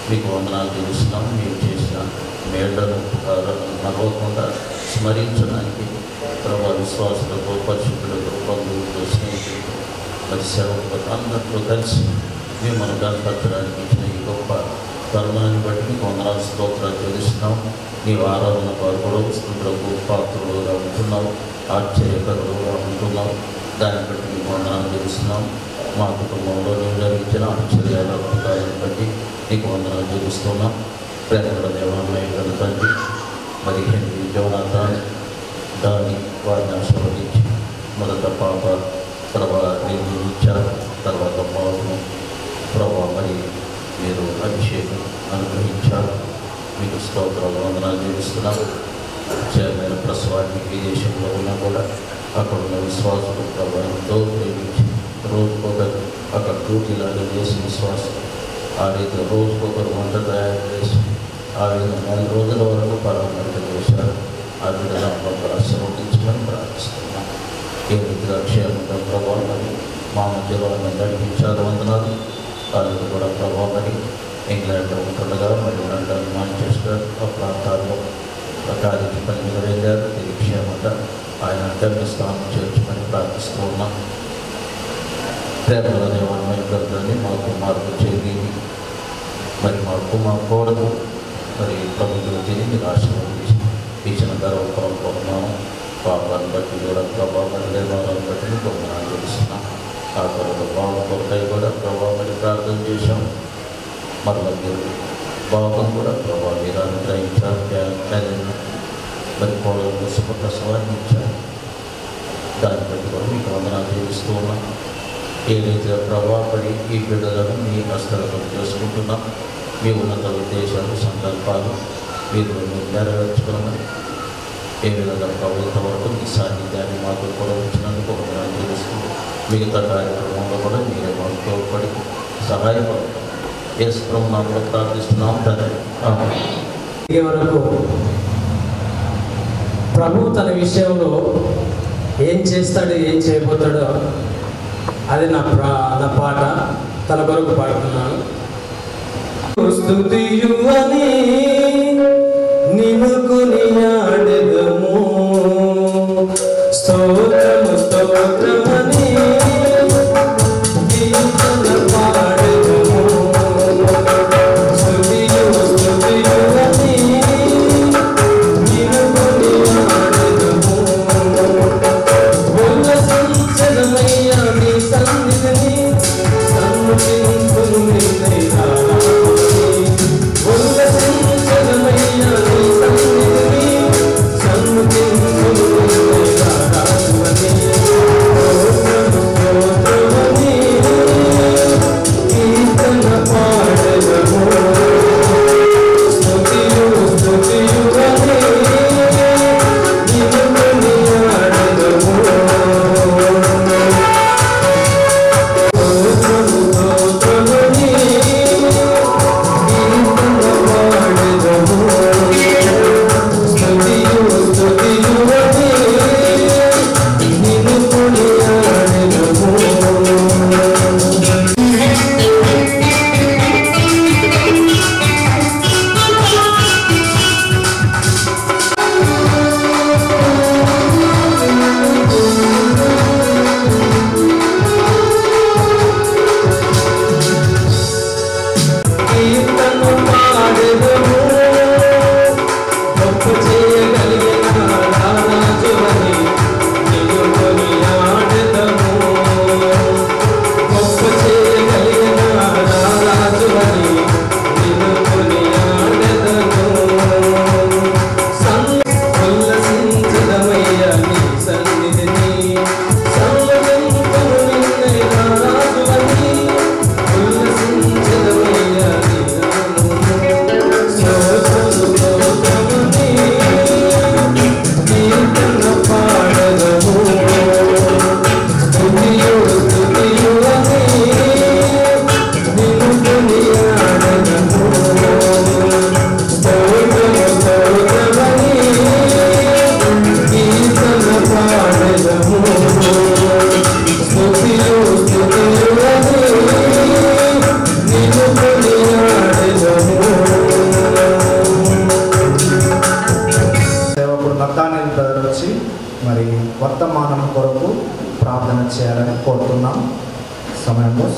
మీకు వందనాలు తెలుస్తున్నాం. మీరు చేసిన మేళ్లను నడవకుండా స్మరించడానికి ప్రభా విశ్వాసులతో పరిశుద్ధులతో బంధువులతో స్నేహితులతో మరి సేవకులతో అందరితో కలిసి మిమ్మల్ని కనపరచడానికి ఇచ్చిన ఈ గొప్ప తరుణాన్ని బట్టి మీకు వందనాలు స్తోత్రాలు చెల్లిస్తున్నాం. నీ ఆరాధన పాల్గొనడం స్థుతులకు పాత్రలుగా ఉంటున్నావు, ఆశ్చర్యకరులుగా ఉంటున్నావు. దాన్ని బట్టి మీకు వందనాలు తెలుస్తున్నాం. మా కుటుంబంలో నేను జరిగించిన ఆశ్చర్యాల అద్భుతాలను బట్టి నీకు వందనాలు తెలుస్తున్నాం. ప్రేమగల దేవాలయ తండ్రి మరి హెన్రీ జోనాథన్ దాని వారిని ఆశీర్వదించి మొదట పాప ప్రభా నిర్మించారు, తర్వాత బాబును ప్రభా మరి మీరు అభిషేకం అనుగ్రహించారు. మీకు స్తోత్రాలు వందనాలు చేస్తున్నాం. చేరమైన ప్రసవాన్ని విదేశంలో ఉన్నా కూడా అక్కడ ఉన్న విశ్వాసులు ప్రభావంతో ప్రేమించి రోజుకొకరు అక్కడ డ్యూటీలాగా చేసి విశ్వాసం ఆ రీతిలో రోజుకొకరు వంట తయారు చేసి ఆ విధంగా 4 రోజుల వరకు పరామర్శ చేశారు. ఆ విధంగా మమ్మల్ని ఆశీర్వదించమని ప్రార్థిస్తున్నాం. ఏ రీతిగా క్షేమంగా ప్రభావం మరి మా మధ్యలో నడిపించారు వందనాలు. వాళ్ళు కూడా ప్రభావం మరి ఇంగ్లాండ్లో ఉంటుండగా మరి లండన్, మాంచెస్టర్ ఆ ప్రాంతాల్లో కార్యక్రమం పని మీద వెళ్ళారు. తిరిగి క్షేమంగా ఆయన గమ్యస్థానం చేర్చుకొని ప్రార్థిస్తూ ఉన్నాం. ప్రేమల దేవాలయాన్ని మా కుమారుడు చేరి మరి మా కుమారుడు మరి ప్రభుత్వం తిరిగి మీరు ఆశీర్వదించి ఇచ్చిన గర్వపరంలో పాపాన్ని బట్టి కూడా ప్రభావం దేవాలయాన్ని బట్టి మీకు తెలుస్తున్నాం. ఆ తర్వాత బాబు కొరకై కూడా ప్రభావాన్ని ప్రార్థన చేశాం. మరలా మీరు బాబును కూడా ప్రభావం మీరు అనుగ్రహించారు. మరి కోడలు సుఖప్రసవాన్ని ఇచ్చారు. దాన్ని బట్టి కూడా మీకు వందనాలు చేస్తూ ఉన్నాం. ఏ రీతిగా ప్రభావపడి ఈ బిడ్డలను మీ హస్తగతం చేసుకుంటున్నాం. మీ ఉన్నత ఉద్దేశాలు సంకల్పాలు మీరు నెరవేర్చుకున్నామని ఏ విధంగా ప్రభుత్వం వరకు మీ సాన్నిధ్యాన్ని మాకు కూడా వచ్చినందుకు వందనాలు చేస్తూ మిగతా కార్యక్రమంలో కూడా మీరే మాకు తోడ్పడి సహాయపడతాం. యేసు ప్రభువు నామములో ప్రార్థిస్తున్నాం తండ్రి. ఇదే వరకు ప్రభు తన విషయంలో ఏం చేస్తాడు, ఏం చేయబోతాడో అది నా పాట. తన కొరకు పాడుతున్నాను. స్తుతియు అని నిన్ను కొనియాడెదము, స్తోత్రము స్తోత్రమని కీర్తన పాడెదము. స్తుతియు స్తుతియు అని నిన్ను కొనియాడెదము, ఉల్లసించెదమయ్యా నీ సన్నిధిని సన్నుతింతును నిన్నైనా. ఉల్లసించెదమయ్యా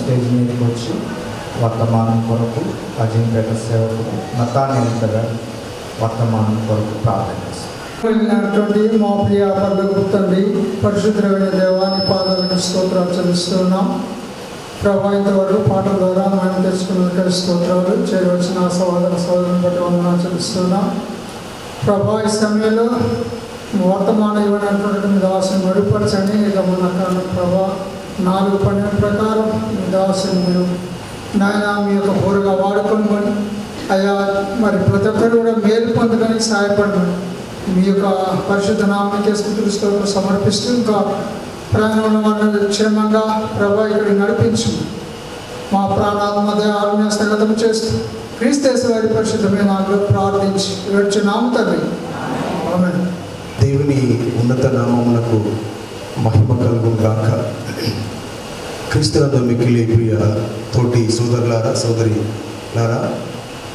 స్టేజ్ మీదకి వచ్చి వర్తమానం కొరకు అజీంపేట సేవకుడు నతానేల్ గారు వర్తమానం కొరకు ప్రార్థన చేస్తారు. వెళ్ళినటువంటి మా ప్రియ పరలోకపు తండ్రి, పరిశుద్ధమైన దేవాని పాదాలకు స్తోత్రాలు చెల్లిస్తున్నాం. ప్రభా, ఇంతవరకు పాటల ద్వారా మనం తెలుసుకున్న స్తోత్రాలు చేయవలసిన సోదరుని బట్టి వందనాలు చెల్లిస్తున్నాం. ప్రభా, ఈ సమయంలో వర్తమానం ఇవ్వనటువంటి మీ దాసుని మరుపరచండి. ఇక మన కాలం ప్రభా 4 పన్నెల ప్రకారం మీ దాసుని మీరు నాయన మీ యొక్క బోరుగా వాడుకొని అయ్యా, మరి ప్రతి ఒక్కరు కూడా మేలు పొందడానికి సహాయపడమని మీ యొక్క పరిశుద్ధ నామానికి స్తుతులు సమర్పిస్తూ ఇంకా ప్రయాణంలో వాళ్ళని క్షేమంగా ప్రభా ఇక్కడికి నడిపించు. మా ప్రాణాత్మ ఆరోగ్య స్థగతం చేస్తూ క్రీస్తు వారి పరిశుద్ధమైన నామములో ప్రార్థించి వేడుచున్నాము తండ్రి, ఆమేన్. దేవుని ఉన్నత నామమునకు మహిమ కలుగును గాక. క్రీస్తునందు మిక్కిలి ప్రియ తోటి సోదరులారా, సోదరిలారా,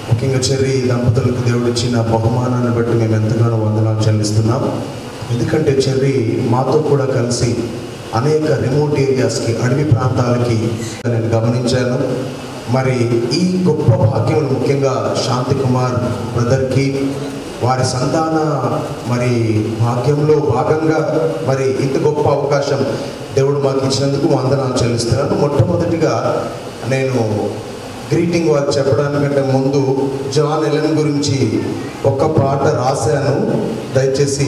ముఖ్యంగా చెర్రీ దంపతులకు దేవుడు ఇచ్చిన బహుమానాన్ని బట్టి మేము ఎంతగానో వందనాలు చెల్లిస్తున్నాం. ఎందుకంటే చెర్రీ మాతో కూడా కలిసి అనేక రిమోట్ ఏరియాస్కి, అడవి ప్రాంతాలకి నేను గమనించాను. మరి ఈ గొప్ప భాగ్యములు ముఖ్యంగా శాంతి కుమార్ బ్రదర్కి వారి సంతాన మరి భాగ్యంలో భాగంగా మరి ఇంత గొప్ప అవకాశం దేవుడు మాకు ఇచ్చినందుకు వందనాలు చెల్లిస్తున్నాను. మొట్టమొదటిగా నేను గ్రీటింగ్ వారు చెప్పడానికంటే ముందు జాన్ ఎలెన్ గురించి ఒక పాట రాశాను. దయచేసి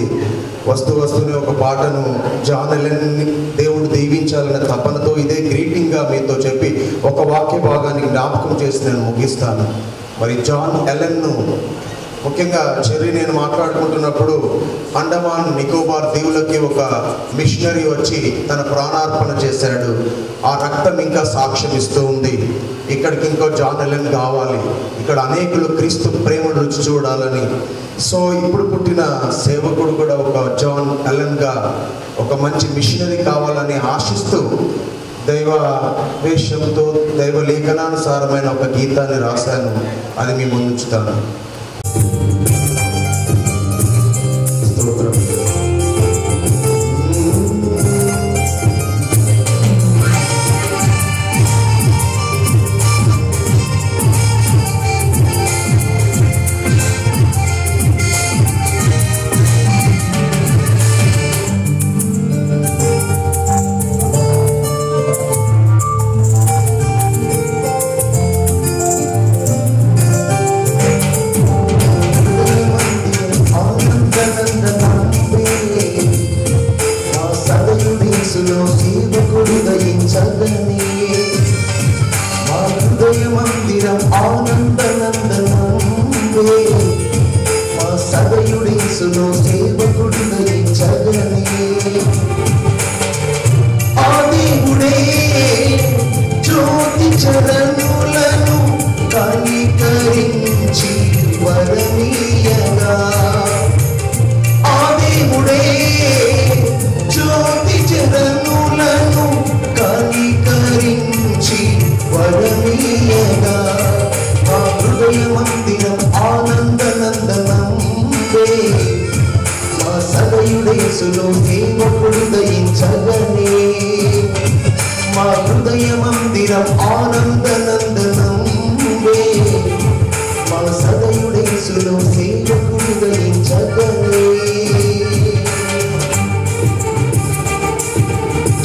వస్తువునే ఒక పాటను జాన్ ఎలెన్ని దేవుడు దీవించాలనే తపనతో ఇదే గ్రీటింగ్గా మీతో చెప్పి ఒక వాక్య భాగాన్ని జ్ఞాపకం చేసి నేను ముగిస్తాను. మరి జాన్ ఎలెన్ను ముఖ్యంగా చెర్రీ నేను మాట్లాడుకుంటున్నప్పుడు అండమాన్ నికోబార్ దీవులకి ఒక మిషనరీ వచ్చి తన ప్రాణార్పణ చేశాడు. ఆ రక్తం ఇంకా సాక్ష్యం ఇస్తూ ఉంది. ఇక్కడికి ఇంకో జాన్ ఎలెన్ కావాలి, ఇక్కడ అనేకులు క్రీస్తు ప్రేమను రుచి చూడాలని. సో ఇప్పుడు పుట్టిన సేవకుడు కూడా ఒక జాన్ ఎలెన్గా ఒక మంచి మిషనరీ కావాలని ఆశిస్తూ దైవ వేషంతో దైవ లేఖనానుసారమైన ఒక గీతాన్ని రాశాను. అది మీ ముందుంచుతాను.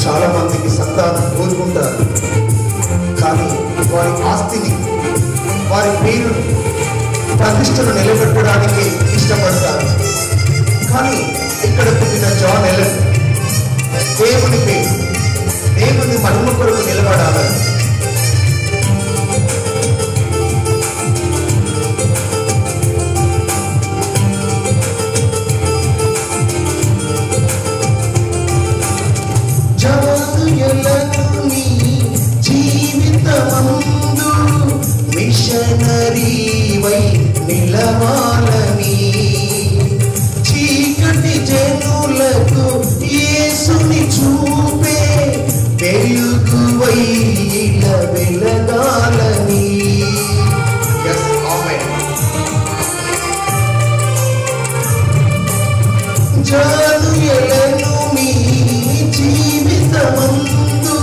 చాలా మందికి సంతానం కోరుకుంటారు, కానీ వారి ఆస్తిని, వారి పేరు, ప్రతిష్టను నిలబెట్టడానికి ఇష్టపడతారు. కానీ ఇక్కడ పుట్టిన జాన్ ఎలెన్ దేవుని పేరు, దేవుని మహిమ కొరకు నిలబడాలని జీవితమందు మిషనరీవై నిలవాలని చీకటి జనులకు యేసుని చూపే వెలుగువై వెలగాలని. జాను ఎలను మీ జీవితమందు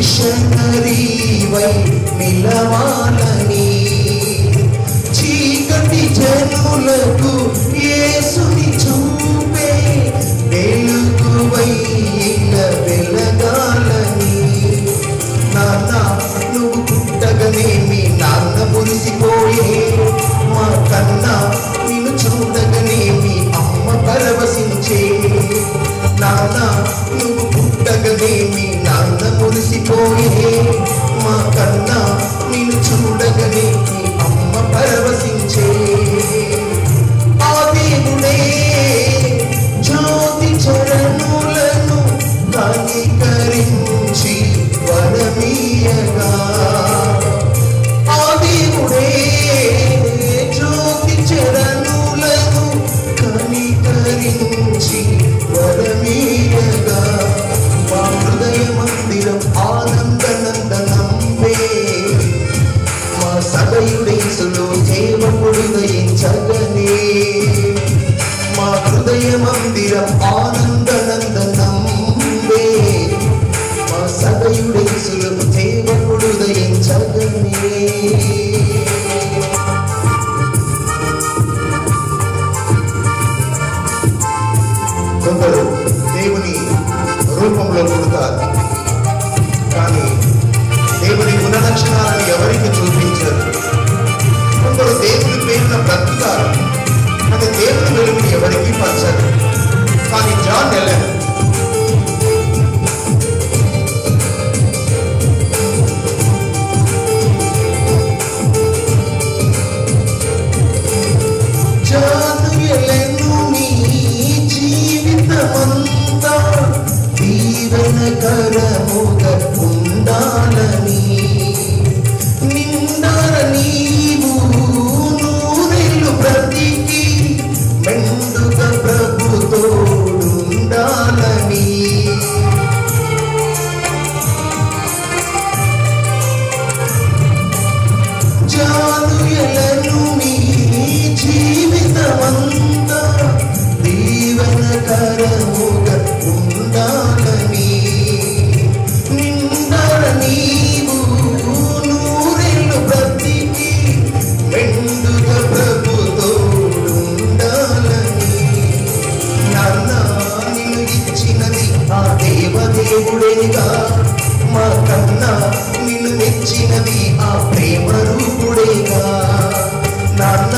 మిషనరీవై నిలవాలని చీకటి జనులకు యేసుని చూపే వెలుగువై వెలగాలని. నాన్న నువ్వు పుట్టగనే మీ నాన్న మురిసిపోయే, మా కన్నా నిన్ను చూడగనే మీ అమ్మ పరవశించే. నాన్న నువ్వు పుట్టగనే మీ నాన్న మురిసిపోయే, మా కన్నా నిన్ను చూడగనే మీ అమ్మ పరవశించే. ఆ దేవుడే జ్యోతి చరణులను కనికరించి వరమీయగా. ఆ దేవుడే జ్యోతి చరణులను కనికరించి వరమీయగా. మా హృదయ మందిరం ఆనందనందనంబే, మా సదయుడేసులో సేవకుడు దయించగనే. మా హృదయ మందిరం ఆనందనందనంబే, మా సదయుడేసులో సేవకుడు దయించగనే. కొందరు దేవుని రూపంలో పుడతారు, కానీ దేవుని గుణలక్షణాలను ఎవరికి చూపించరు. కొందరు దేవుని పేరున బ్రతుకుతారు, కానీ దేవుని వెలుగుని ఎవరికి పంచరు. కానీ జాన్ ఎలెన్ జీవితమంతా దీవెనకరముగా ఉండాలని, నిండార నీవు నూరేళ్ళు బ్రతికి మెండుగా ప్రభుతో ఉండాలని. జానుయలను నీ జీవితమంతా దీవెనకరముగా ఉండాలని, నిండార నీవు నూరేళ్ళు బ్రతికి మెండుగా ప్రభుతో ఉండాలని. నాన్న నిన్ను ఇచ్చినది ఆ దేవదేవుడేగా, మా కన్నా నిన్ను మెచ్చినది ఆ ప్రేమ రూపుడేగా. నాన్న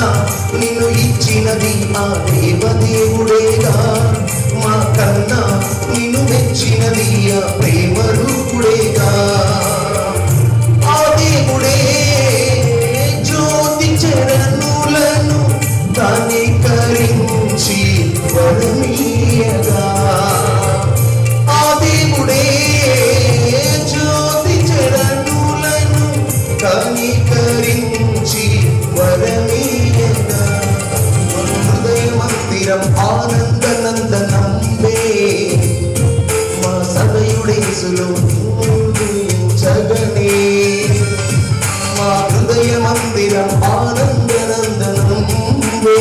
నిన్ను ఇచ్చినది ఆ దేవదేవుడేగా, మా కన్నా నిన్ను మెచ్చినది ఆ ప్రేమ రూపుడేగా. ఆ దేవుడే జ్యోతి చరణులను కనికరించి వరమీయగా. ఆ దేవుడే జ్యోతి చరణులను కనికరించి వరమీయగా. హృదయ మందిరం ఆనందనందనంబే, మా సదయుడేసులో జగనే. మా హృదయ మందిరం ఆనందనందనంబే,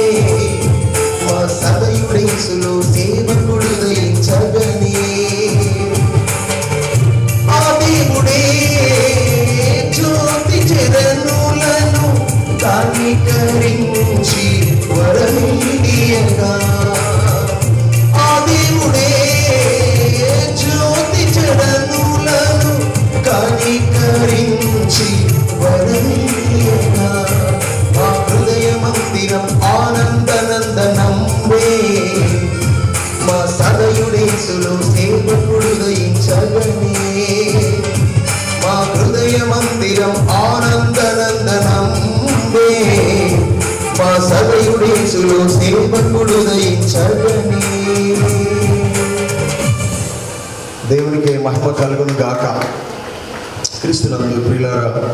మా సదయుడేసులో సేవకుడు దయించగనే. ఆ దేవుడే జ్యోతి చరణులను కనికరించి వరమీయగా. ఆ దేవుడే జ్యోతి చరణులను కనికరించి వరమీయగా. మా హృదయ మందిరం ఆనందనందనంబే, మా సదయుడేసులో సేవకుడు దయించగనే. మా హృదయ మందిరం ఆనందనందనంబే, మా సదయుడేసులో సేవకుడు దయించగనే. దేవునికి మహిమ కలుగును గాక. క్రీస్తునందు ప్రియులారా,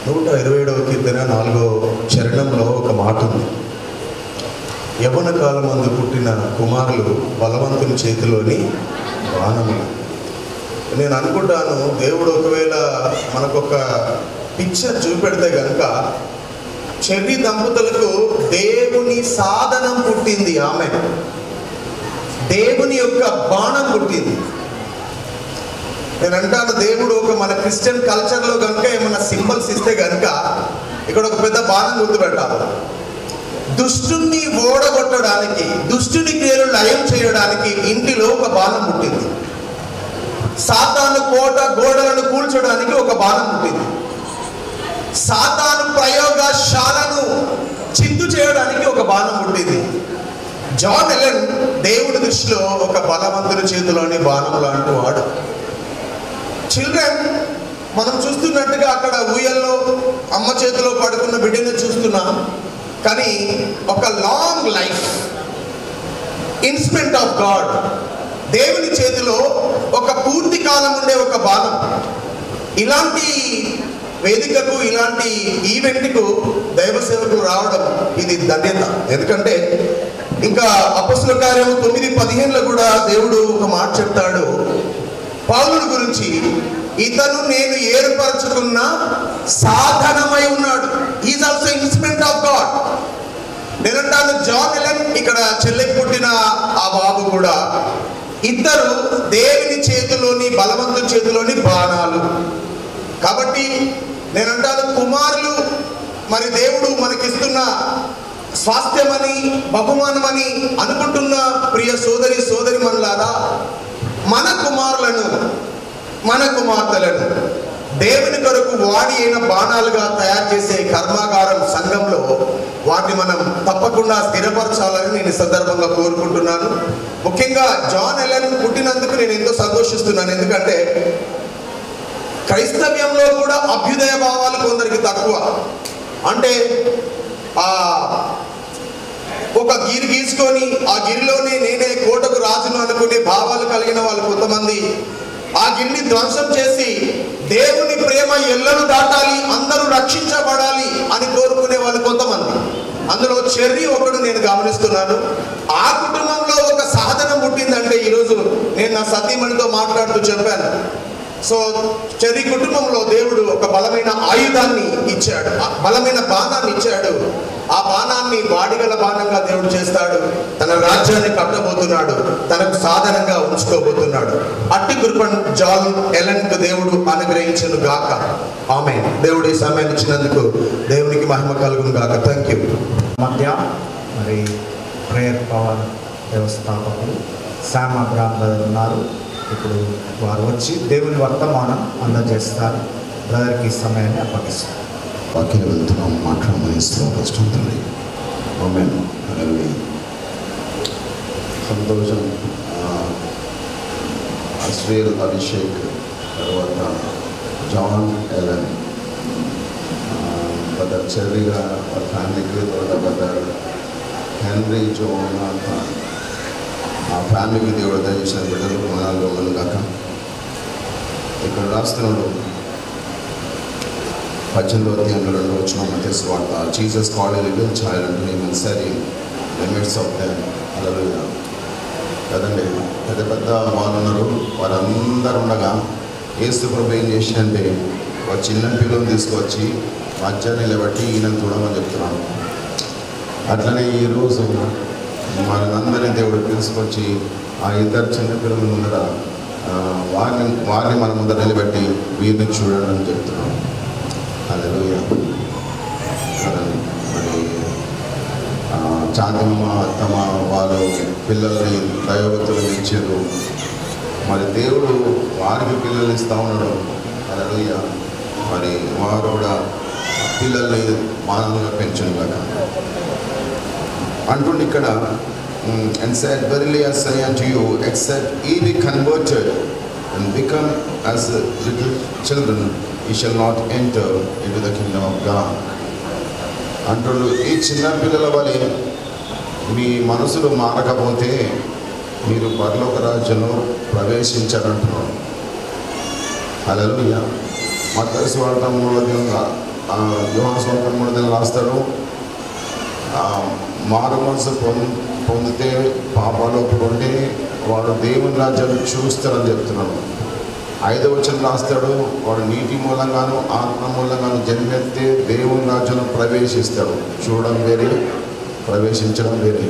127వ కీర్తన 4వ చరణంలో ఒక మాట ఉంది. యవ్వన కాలమందు పుట్టిన కుమారులు బలవంతుని చేతిలోని బాణములు. నేను అనుకుంటాను, దేవుడు ఒకవేళ మనకొక పిక్చర్ చూపెడితే కనుక చెర్రీ దంపతులకు దేవుని సాధనం పుట్టింది, ఆమె దేవుని యొక్క బాణం పుట్టింది. నేను అంటాను, దేవుడు ఒక మన క్రిస్టియన్ కల్చర్లో కనుక ఏమైనా సింబల్స్ ఇస్తే కనుక ఇక్కడ ఒక పెద్ద బాణం గుర్తుపెట్టాలి. దుష్టుని ఓడగొట్టడానికి, దుష్టుని క్రియలు లయం చేయడానికి ఇంటిలో ఒక బాణం పుట్టింది. సాతాను కోట గోడలను కూల్చడానికి ఒక బాణం పుట్టింది. సాతాను ప్రయోగశాలను చిందు చేయడానికి ఒక బాణం పుట్టింది. జాన్ ఎలెన్ దేవుడి దృష్టిలో ఒక బలవంతుని చేతిలోని బాణం లాంటి వాడు. చిల్డ్రన్, మనం చూస్తున్నట్టుగా అక్కడ ఊయల్లో అమ్మ చేతిలో పడుకున్న బిడ్డను చూస్తున్నాం. కానీ ఒక long life instrument of God, దేవుని చేతిలో ఒక పూర్తి కాలం ఉండే ఒక బాణం. ఇలాంటి వేదికకు, ఇలాంటి ఈవెంట్కు దైవ సేవకులు రావడం ఇది ధన్యత. ఎందుకంటే ఇంకా అపొస్తలుల కార్యము 9:15లో కూడా దేవుడు ఒక మాట చెప్తాడు పౌలుని గురించి, ఇతను నేను ఏర్పరచుకున్న సాధనమై ఉన్నాడు. Is also instrument of God. నేనంటాను, జాన్ ఎలెన్ ఇక్కడ చెల్లెకి పుట్టిన ఆ బాబు కూడా ఇద్దరు దేవుని చేతిలోని, బలవంతుని చేతిలోని బాణాలు. కాబట్టి నేనంటాను, కుమారులు మరి దేవుడు మనకిస్తున్న స్వాస్థ్యమని, బహుమానమని అనుకుంటున్న ప్రియ సోదరి మనలారా, మన కుమారులను, మన కుమార్తెలను దేవుని కొరకు వాడి అయిన బాణాలుగా తయారు చేసే కర్మాగారం సంఘంలో వాటిని మనం తప్పకుండా స్థిరపరచాలని నేను ఈ సందర్భంగా కోరుకుంటున్నాను. ముఖ్యంగా జాన్ ఎలెన్ పుట్టినందుకు నేను ఎంతో సంతోషిస్తున్నాను. ఎందుకంటే క్రైస్తవ్యంలో కూడా అభ్యుదయ భావాలు కొందరికి తక్కువ. అంటే ఒక గిరి గీసుకొని ఆ గిరిలోనే నేనే కోటకు రాజును అనుకునే భావాలు కలిగిన వాళ్ళు కొంతమంది, ఆ గిరిని ధ్వంసం చేసి దేవుని ప్రేమ ఎల్లలు దాటాలి, అందరూ రక్షించబడాలి అని కోరుకునే వాళ్ళు కొంతమంది. అందులో చెర్రీ ఒకడు నేను గమనిస్తున్నాను. ఆ కుటుంబంలో ఒక సాధన పుట్టిందంటే ఈరోజు నేను నా సతీమణితో మాట్లాడుతూ చెప్పాను. సో చెర్రీ కుటుంబంలో దేవుడు ఒక బలమైన ఆయుధాన్ని ఇచ్చాడు, బలమైన బాణాన్ని ఇచ్చాడు. ఆ బాణాన్ని వాడిగల బాణంగా దేవుడు చేస్తాడు. తన రాజ్యాన్ని కట్టబోతున్నాడు, తనకు సాధనంగా ఉంచుకోబోతున్నాడు. అట్టి కృపను జాన్ ఎలెన్కు దేవుడు అనుగ్రహించును గాక. ఆమేన్. దేవుడు ఈ సమయాన్ని ఇచ్చినందుకు దేవునికి మహిమ కలుగును గాక. Thank you. మధ్య మరి ప్రేయర్ పవర్ వ్యవస్థాపకులు శామ్ అబ్రామ్ గారు ఉన్నారు. ఇప్పుడు వారు వచ్చి దేవుని వర్తమానం అందజేస్తారు. బ్రదర్కి ఈ సమయాన్ని అప్పగిస్తారు. వాక్యం వెళ్తున్నాం, మాట్లాడమని కష్టం తండ్రి. ఆమేన్. సంతోషం. అశ్వేల్ అభిషేక్, తర్వాత జాన్ ఎలెన్, బ్రదర్ చెర్రీగా వాళ్ళ ఫ్యామిలీకి, తర్వాత బ్రదర్ హెన్రీ జోనాథన్, ఆ ఫ్యామిలీకి దేవుడు దయచేసిన బిడ్డలు కొనాలు మనం కాక. ఇక్కడ రాస్తున్నాడు 18:2 తెలుసుకోవాలి. Jesus called a little child and he ministered in the midst of them. Hallelujah. కదండి, పెద్ద పెద్ద వాళ్ళు ఉన్నారు, వారందరూ ఉండగా యేసు ప్రభు ఏం చేసిందంటే ఒక చిన్న పిల్లలు తీసుకొచ్చి మధ్య నిలబెట్టి ఈయనను చూడమని చెప్తున్నాను. అట్లనే ఈరోజు మనందరినీ దేవుడు తీసుకొచ్చి ఆ ఇద్దరు చిన్నపిల్లల ముందర వారిని మన ముందర నిలబెట్టి వీరిని చూడండి అని చెప్తున్నాం. హల్లెలూయా. కదండి, మరి చాందమ్మ అత్తమ్మ వాళ్ళు పిల్లల్ని దైవభక్తులు ఇచ్చారు. మరి దేవుడు వారికి పిల్లలు ఇస్తూ ఉన్నాడు. హల్లెలూయా. మరి వారు కూడా పిల్లల్ని మానవులుగా పెంచను కదా అంటుండే ఇక్కడ. And said, verily I say unto you, except ye be converted and become as little children, ye shall not enter into the kingdom of God. అంటుడు, ఈ చిన్న పిల్లల వలె మీ మనసులు మారకపోతే మీరు పరలోక రాజ్యంలో ప్రవేశించారంటున్నాడు. హల్లెలూయా. మత్తయి సువార్త 3వ యోహాను సువార్త 3వ రాస్తాడు, మారు మనసు పొందితే పాపాలు ఒప్పుకుంటే వాడు దేవుని రాజ్యాన్ని చూస్తారని చెప్తున్నాడు. 5వ వచనం రాస్తాడు, వాడు నీటి మూలంగాను ఆత్మ మూలంగాను జన్మెత్తే దేవుని రాజ్యంలో ప్రవేశిస్తాడు. చూడడం వేరే, ప్రవేశించడం వేరే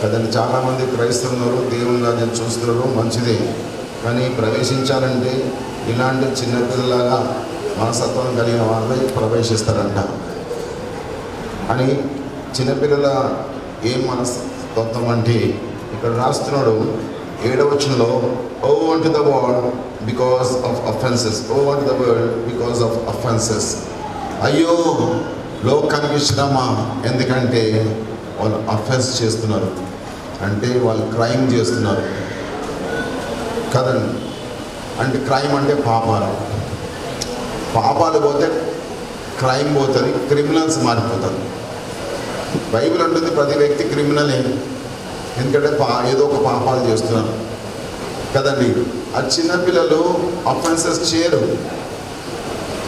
కదండి. చాలామంది క్రైస్తవులు దేవుని రాజ్యం చూస్తున్నారు, మంచిదే. కానీ ప్రవేశించాలంటే ఇలాంటి చిన్నపిల్లలాగా మనస్తత్వం కలిగిన వాళ్ళే ప్రవేశిస్తారంట. అని చిన్నపిల్లల ఏం మనస్తత్వం అంటే ఇక్కడ రాస్తున్నాడు 7వ వచనంలో, ఓ unto the world because of offenses, oh unto the world because of offenses. అయ్యో లోకానికి శ్రమ, ఎందుకంటే వాళ్ళు అఫెన్స్ చేస్తున్నారు, అంటే వాళ్ళు క్రైమ్ చేస్తున్నారు కదండి. అంటే క్రైమ్ అంటే పాపాలు పోతే క్రైమ్ పోతుంది, క్రిమినల్స్ మారిపోతారు. బైబిల్ అంటుంది ప్రతి వ్యక్తి క్రిమినలే, ఎందుకంటే ఏదో ఒక పాపాలు చేస్తున్నారు కదండి. ఆ చిన్నపిల్లలు అఫెన్సెస్ చేయరు,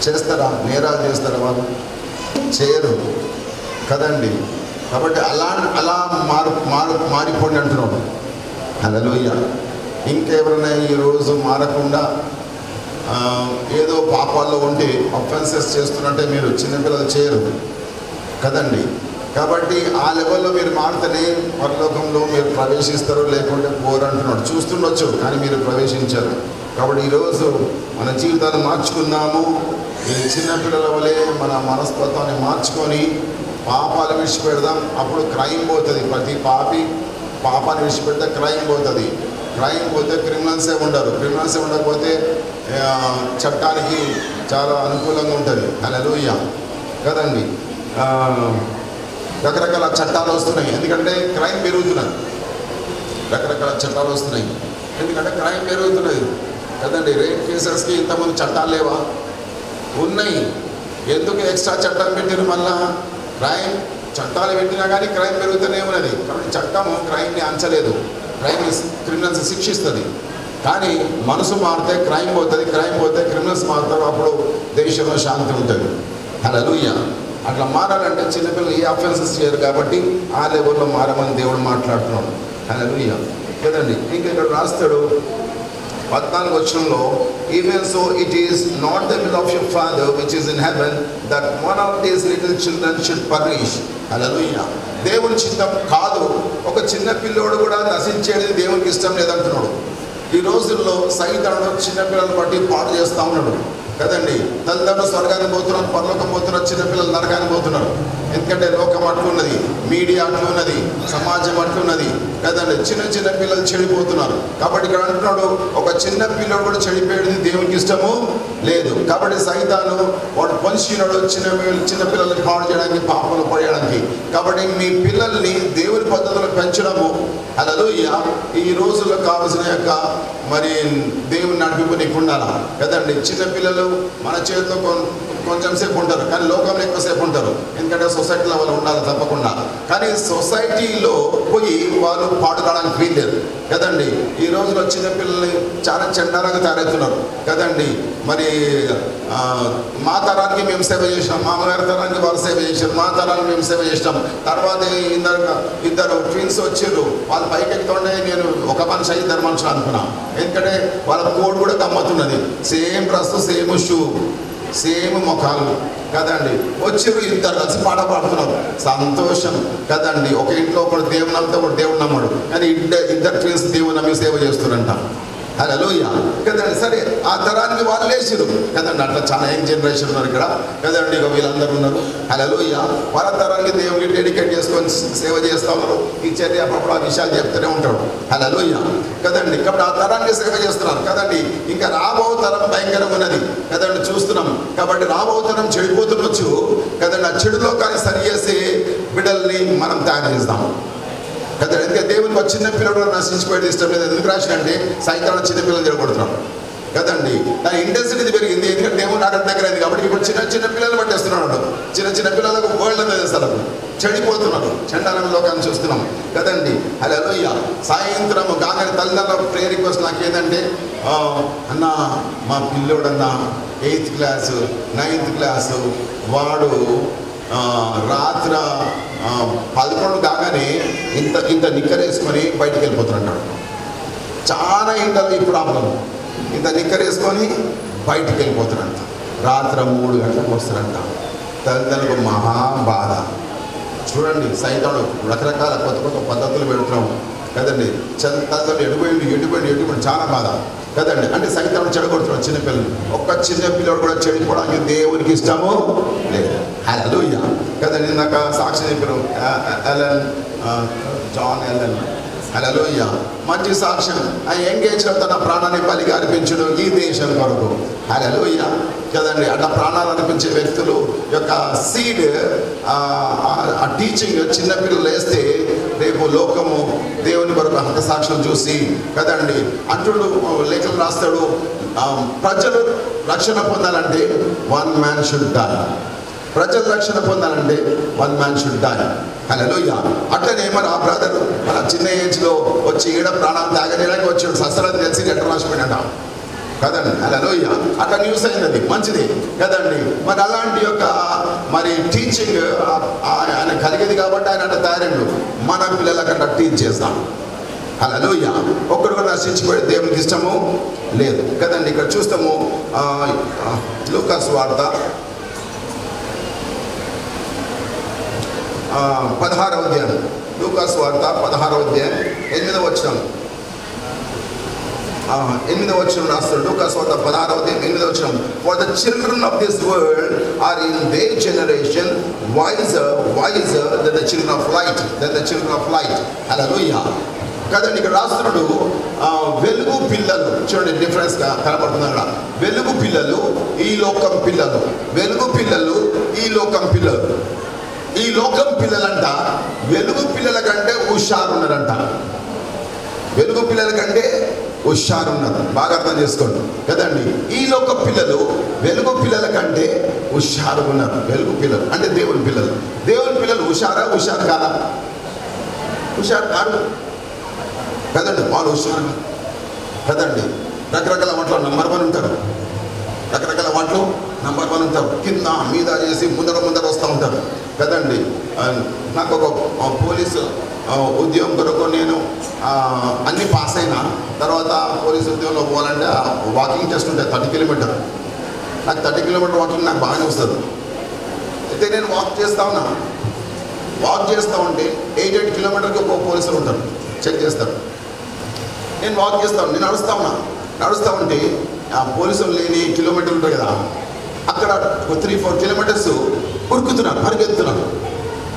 చేస్తారా? నేరాలు చేస్తారా? వాళ్ళు చేయరు కదండి. కాబట్టి అలా మారిపోండి అంటున్నాడు. హల్లెలూయా. ఇంకెవరైనా ఈరోజు మారకుండా ఏదో పాపాల్లో ఉండి అఫెన్సెస్ చేస్తున్నట్టే మీరు చిన్నపిల్లలు చేయరు కదండి. కాబట్టి ఆ లెవెల్లో మీరు మారితేనే పరలోకంలో మీరు ప్రవేశిస్తారు, లేకుంటే పోరు అంటున్నాడు. చూస్తుండొచ్చు కానీ మీరు ప్రవేశించారు. కాబట్టి ఈరోజు మన జీవితాన్ని మార్చుకుందాము. ఈ చిన్నపిల్లల వలె మన మనస్తత్వాన్ని మార్చుకొని పాపాలు విడిచిపెడదాం. అప్పుడు క్రైమ్ పోతుంది. ప్రతి పాపాన్ని విడిచిపెడితే క్రైమ్ పోతుంది. క్రైమ్ పోతే క్రిమినల్సే ఉండరు. క్రిమినల్సే ఉండకపోతే చట్టానికి చాలా అనుకూలంగా ఉంటుంది. హల్లెలూయా కదండి. రకరకాల చట్టాలు వస్తున్నాయి, ఎందుకంటే క్రైమ్ పెరుగుతున్నది. రకరకాల చట్టాలు వస్తున్నాయి, ఎందుకంటే క్రైమ్ పెరుగుతున్నది కదండి. రేప్ కేసెస్కి ఇంతమంది చట్టాలు లేవా? ఉన్నాయి. ఎందుకు ఎక్స్ట్రా చట్టం పెట్టారు? మళ్ళా క్రైమ్ చట్టాలు పెట్టినా కానీ క్రైమ్ పెరుగుతూనే ఉన్నది. కాబట్టి చట్టము క్రైమ్ని అంచలేదు, క్రిమినల్స్ శిక్షిస్తుంది. కానీ మనసు మారితే క్రైమ్ పోతుంది, క్రైమ్ పోతే క్రిమినల్స్ మారుతారు. అప్పుడు దేశంలో శాంతి ఉంటుంది. హల్లెలూయా. అట్లా మారాలంటే చిన్నపిల్లలు ఏ అఫెన్సెస్ చేయరు కాబట్టి ఆ లెవెల్లో మారమని దేవుడు మాట్లాడుతున్నాడు. హల్లెలూయా కదండి. ఇంకా ఇక్కడ రాస్తాడు 14వ వచనంలో, even so it is not the will of your Father which is in heaven that one of these little children should perish. హల్లెలూయా. దేవుని చిత్తం కాదు ఒక చిన్న పిల్లోడు కూడా నశించేది దేవునికి ఇష్టం లేదంటున్నాడు. ఈ రోజుల్లో సైతానుడు చిన్నపిల్లలు బట్టి పాడు చేస్తూ ఉన్నాడు కదండి. తల్లిదండ్రులు స్వర్గానికి పోతున్నారు, పరలోకం పోతున్నారు, చిన్నపిల్లలు నరకానికి పోతున్నారు. ఎందుకంటే లోకం అట్లున్నది, మీడియా అట్లున్నది, సమాజం అట్లున్నది కదండి. చిన్న పిల్లలు చెడిపోతున్నారు. కాబట్టి ఇక్కడ అంటున్నాడు ఒక చిన్న పిల్లడు కూడా చెడిపోయేది దేవునికి ఇష్టము లేదు. కాబట్టి సైతాను వాడు పొంచినాడు చిన్న పిల్లల్ని పాడు చేయడానికి, పాపలు పడేయడానికి. కాబట్టి మీ పిల్లల్ని దేవుని పద్ధతిలో పెంచడము హల్లెలూయా ఈ రోజుల్లో కావాల్సిన యొక్క మరి దేవుని నడిపింపు నీకు ఉండాలా కదండి. చిన్నపిల్లలు మన చేతిలో కొంచెం సేపు ఉంటారు, కానీ లోకంలో ఎక్కువసేపు ఉంటారు. ఎందుకంటే సొసైటీలో వాళ్ళు ఉండాలి తప్పకుండా. కానీ సొసైటీలో పోయి వాళ్ళు పాడుకోవడానికి వీల్లేదు కదండి. ఈ రోజులో చిన్నపిల్లల్ని చాలా చండాలంగా తయారవుతున్నారు కదండి. మరి మా తరానికి మేము సేవ చేసినాం, మా అమ్మగారి తరానికి వాళ్ళు సేవ చేశారు, మా తరానికి మేము సేవ చేసినాం. తర్వాత ఇద్దరు ట్విన్స్ వచ్చారు, వాళ్ళు పైకి ఎక్కుతుంటే నేను ఒక మనిషి ఇద్దరు మనుషులు అనుకున్నా. ఎందుకంటే వాళ్ళ కోడ్ కూడా గమ్మతున్నది, same dress, same shoe, same ముఖాలు కదండి. వచ్చారు ఇద్దరు కలిసి పాట పాడుతున్నారు, సంతోషం కదండి. ఒక ఇంట్లో ఒకడు దేవుని నమ్మితే ఒకడు దేవుడు నమ్మడు, కానీ ఇద్దరు ట్విన్స్ దేవుని నమ్మి సేవ చేస్తున్నారంట. హల్లెలూయా కదండి. సరే ఆ తరానికి వాళ్ళు లేచిరు కదండి. అట్లా చాలా యంగ్ జనరేషన్ ఉన్నారు ఇక్కడ కదండి. ఇక వీళ్ళందరూ ఉన్నారు. హల్లెలూయా. వాళ్ళ తరానికి దేవునికి డెడికేట్ చేసుకొని సేవ చేస్తూ ఉన్నారు. ఈ చర్య అప్పుడు ఆ విషయాలు చెప్తూనే ఉంటాడు. హల్లెలూయా కదండి. కాబట్టి ఆ తరానికి సేవ చేస్తున్నారు కదండి. ఇంకా రాబో తరం భయంకరంగా ఉన్నది కదండి, చూస్తున్నాం. కాబట్టి రాబో తరం చెడిపోతుండొచ్చు కదండి. ఆ చెడులో కానీ సరి చేసే బిడ్డల్ని మనం తయారు చేస్తాం కదా. ఎందుకంటే దేవునికి చిన్న పిల్లలు నశించిపోయేది ఇష్టం లేదు. ఎందుకు రాసినంటే సైతాను చిన్నపిల్లలు జరగబడుతున్నాడు కదండి. దాని ఇంటెన్సిటీ పెరిగింది, ఎందుకంటే దేవుని అక్కడ దగ్గర అయింది. కాబట్టి ఇప్పుడు చిన్న పిల్లలు పట్టేస్తున్నాడు. చిన్న పిల్లలకు వరల్డ్ అనేది చేస్తారు, చెడిపోతున్నారు, చండాలం లోకాన్ని చూస్తున్నాం కదండి. హల్లెలూయా. సాయంత్రం కాగానే తల్లిదండ్రుల ప్రేయర్ రిక్వెస్ట్ నాకు ఏంటంటే, అన్న మా పిల్లోడన్నా 8th క్లాసు 9th క్లాసు వాడు రాత్ర 11 కాగానే ఇంత నిక్కరేసుకొని బయటికి వెళ్ళిపోతున్నాడు. చాలా ఇంటర్లో ఈ ప్రాబ్లం, ఇంత నిక్కరేసుకొని బయటికి వెళ్ళిపోతున్నారంట. రాత్రి 3 గంటలకు వస్తారంట. తల్లిదండ్రులకు మహా బాధ. చూడండి సైతాను రకరకాల కొత్త పద్ధతులు పెడుతున్నాము కదండి. తల్లిదండ్రులు ఎడిపోయింది చాలా బాధ కదండి. అంటే సైతం చెడగొడుతున్నాడు చిన్నపిల్లలు. ఒక్క చిన్న పిల్లడు కూడా చెడిపోవడానికి దేవునికి ఇష్టము లేదు. హల్లెలూయా కదండి. ఇందాక సాక్షి చెప్పారు జాన్ ఎలెన్. హల్లెలూయా మంచి సాక్ష్యం. ఆ యంగ్ ఏజ్లో తన ప్రాణాన్ని బలిగా అర్పించడు ఈ దేశం కొరకు. హల్లెలూయా కదండి. అట్లా ప్రాణాలు అర్పించే వ్యక్తులు యొక్క సీడ్ ఆ టీచింగ్ చిన్నపిల్లలు వేస్తే రేపు లోకము దేవుని కొరకు హత సాక్ష్యం చూసి కదండి అంటుడు లేఖలు రాస్తాడు. ప్రజలు రక్షణ పొందాలంటే 1 man should die. ప్రజలు రక్షణ పొందాలంటే 1 man should die. హల్లెలూయా. అట్లనే మరి ఆ బ్రదర్ మన చిన్న ఏజ్లో వచ్చి ఈడ ప్రాణాలు త్యాగడానికి వచ్చాడు. ససరం తెలిసి లెటర్ రాసిపోయినట కదండి. హల్లెలూయా. అట్లా న్యూస్ అయినది మంచిది కదండి. మరి అలాంటి యొక్క మరి టీచింగ్ ఆయన కలిగేది కాబట్టి ఆయన అట్లా తయారైండు. మన పిల్లలకి అట్లా టీచ్ చేస్తాం. హల్లెలూయా. ఒక్కడు కూడా నశించిపోయే దేవునికి ఇష్టము లేదు కదండి. ఇక్కడ చూస్తాము లూకాసు వార్త 16వ అధ్యాయం. లూకాసు వార్త 16వ అధ్యాయం 8వ వచనం. 8వ వచనం రాస్తాడు. లూకాసు వార్త 16వ అధ్యాయం 8వ వచనం. For the children of this world are in their generation wiser than the children of light. Hallelujah. కదండి. ఇక్కడ రాస్తున్నాడు వెలుగు పిల్లలు. చూడండి డిఫరెన్స్ కనబడుతుంది అక్కడ. వెలుగు పిల్లలు ఈ లోకం పిల్లలు. వెలుగు పిల్లలు ఈ లోకం పిల్లలు. ఈ లోకం పిల్లలంట వెలుగు పిల్లల కంటే హుషారున్నారంట. వెలుగు పిల్లల కంటే హుషారున్నారు. బాగా అర్థం చేసుకోండి కదండి. ఈ లోక పిల్లలు వెలుగు పిల్లల కంటే హుషారుగా ఉన్నారు. వెలుగు పిల్లలు అంటే దేవుని పిల్లలు. దేవుని పిల్లలు హుషారు కాదా? హుషారు కాదు కదండి. వాళ్ళు హుషారు కదండి. రకరకాల వాటిలో నంబర్ 1 ఉంటారు. రకరకాల వాటిలో నంబర్ 1 ఉంటారు. కింద మీద చేసి ముందర వస్తూ ఉంటారు కదండి. నాకు ఒక పోలీసు ఉద్యోగం కొరకు నేను అన్ని పాస్ అయినా తర్వాత పోలీసు ఉద్యోగంలో పోవాలంటే వాకింగ్ టెస్ట్ ఉంటాయి 30 కిలోమీటర్. నాకు 30 కిలోమీటర్ వాకింగ్ నాకు బాగానే వస్తుంది. అయితే నేను వాక్ చేస్తూ ఉంటే 8 కిలోమీటర్కి ఒక పోలీసులు ఉంటారు, చెక్ చేస్తారు. నేను వాక్ చేస్తాను. నేను నడుస్తూ ఉంటే ఆ పోలీసులు లేని కిలోమీటర్లు ఉంటాయి కదా, అక్కడ 3-4 కిలోమీటర్స్ ఉరుకుతున్నాను, పరిగెత్తుతున్నాను.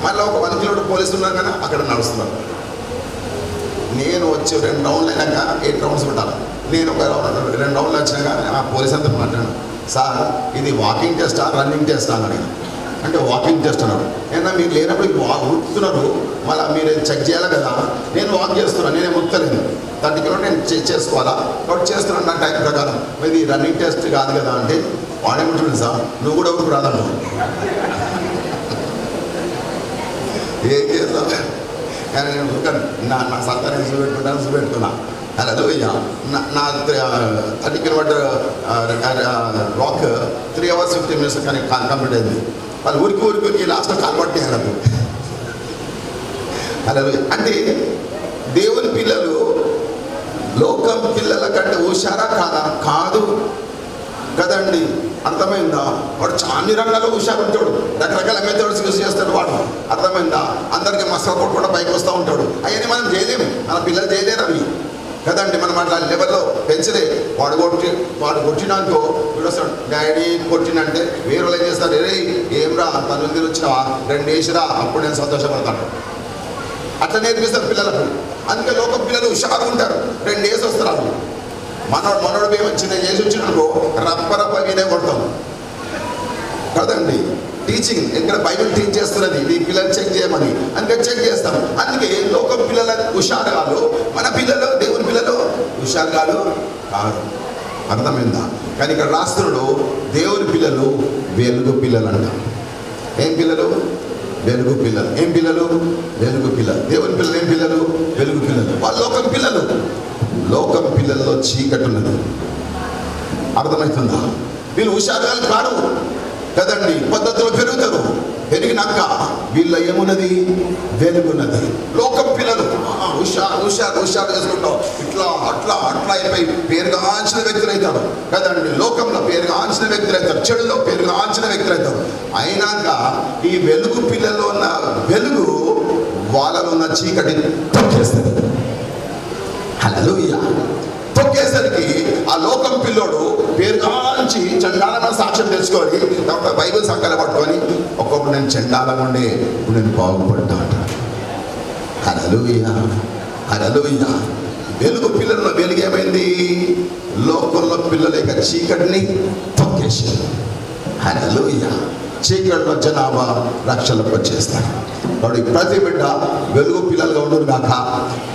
మళ్ళీ ఒక 1 కిలోమీటర్ పోలీసులు ఉన్నారు కదా, అక్కడ నడుస్తున్నాను. నేను వచ్చి 2 రౌండ్లు అయినాక 8 రౌండ్స్ పెట్టాలి. నేను ఒక 2 రౌండ్లు వచ్చినాక ఆ పోలీస్ అంతా మాట్లాడాను. సార్ ఇది వాకింగ్ టెస్టా రన్నింగ్ టెస్టా అని అడిగాను. అంటే వాకింగ్ టెస్ట్ అన్నాడు. ఏమన్నా మీరు లేనప్పుడు ఉరుకుతున్నారు, మళ్ళీ మీరు చెక్ చేయాలి కదా. నేను వాక్ చేస్తున్నాను, నేనే ముక్కలేదు. 30 కిలోమీటర్ నేను చెక్ చేసుకోవాలా కాబట్టి చేస్తున్నాను నా టైం ప్రకారం. ఇది రన్నింగ్ టెస్ట్ కాదు కదా అంటే వాడేమంటుంది సార్ నువ్వు కూడా ఊరికి రాదంటావు. ఏం చేస్తాను కానీ నేను నా సత్తా నేను చూపెట్టుకున్నా. హల్లెలూయా. నా 30 కిలోమీటర్ వాక్ 3 hours 15 minutes కానీ కంప్లీట్ అయింది. వాళ్ళు ఊరికి లాస్ట్లో కాల్పట్టినారు నాకు. హల్లెలూయా. అంటే దేవుని పిల్లలు లోకం పిల్లల కంటే హుషారా కాదు కదండి. అర్థమైందా? వాడు అన్ని రంగాల్లో హుషారు ఉంటాడు. రకరకాల మెథడ్స్ యూజ్ చేస్తాడు వాడు. అర్థమైందా? అందరికీ మసాలా కొట్టుకుంటూ పైకి వస్తూ ఉంటాడు. అవన్నీ మనం చేయలేము, మన పిల్లలు చేయలేరు అవి కదండి. మనం అట్లా లెవెల్లో పెంచలే. వాడు కొట్టినాకో వీడు వస్తాడు, డాడీ కొట్టినంటే వేరే వాళ్ళు ఏం చేస్తారు, ఏం రా తను మీరు వచ్చినావా 2 వేసిరా అప్పుడు నేను సంతోషపడతాను. అట్లా నేర్పిస్తారు పిల్లలకు. అందుకే లోకం పిల్లలు హుషారు ఉంటారు. 2 వేసి వస్తారు. మనోడు మేము చిన్న చేసి వచ్చిననుకో రప్ప వినే కొడతాం కదండి. టీచింగ్ ఇక్కడ బైబిల్ టీచ్ చేస్తున్నది మీ పిల్లలు చెక్ చేయమని, అందుకే చెక్ చేస్తాం. అందుకే లోకం పిల్లల హుషారు కాదు, మన పిల్లలు దేవుని పిల్లలు హుషారు కాదు. అర్థమైందా? కానీ ఇక్కడ రాస్తున్నాడు దేవుని పిల్లలు వెలుగు పిల్లలు అంట. ఏం పిల్లలు? వెలుగు పిల్లలు. ఏం పిల్లలు? వెలుగు పిల్లలు. దేవుని పిల్లలు ఏం పిల్లలు? వెలుగు పిల్లలు. వాళ్ళు లోకం పిల్లలు. లోకం పిల్లల్లో చీకటి ఉన్నది. అర్థమవుతుందా? వీళ్ళు హుషారుగా కాదు కదండి. పద్ధతిలో పెరుగుతారు. పెరిగినాక వీళ్ళ ఏమున్నది? వెలుగున్నది. లోకం పిల్లలు హుషారు చేసుకుంటాం. ఇట్లా అట్లా అయిపోయి పేరుగాంచిన వ్యక్తులు అవుతారు కదండి. లోకంలో పేరుగాంచిన వ్యక్తులు అవుతారు, చెడులో పేరుగాంచిన వ్యక్తులు అవుతారు. అయినాక ఈ వెలుగు పిల్లల్లో ఉన్న వెలుగు వాళ్ళలో ఉన్న చీకటి తొక్కేస్తుంది. హల్లెలూయా. తొక్కేసరికి ఆ లోకం పిల్లోడు పేరు కాంచి చండాలమైన సాక్ష్యం తెచ్చుకొని బైబిల్ సంఖ్యలు పట్టుకొని ఒక్కొక్కడు నేను చండాలంగా ఉండే ఇప్పుడు నేను బాగుపడ్డా అంటాడు. హల్లెలూయా, హల్లెలూయా. వెలుగు పిల్లల వెలుగు ఏమైంది? లోకంలో పిల్లల యొక్క చీకటిని తొక్కేసారు. హల్లెలూయా. చీకటిలో జనాభా రక్షణకు వచ్చేస్తారు. కాబట్టి ప్రతి బిడ్డ వెలుగు పిల్లలుగా ఉండదు కాక,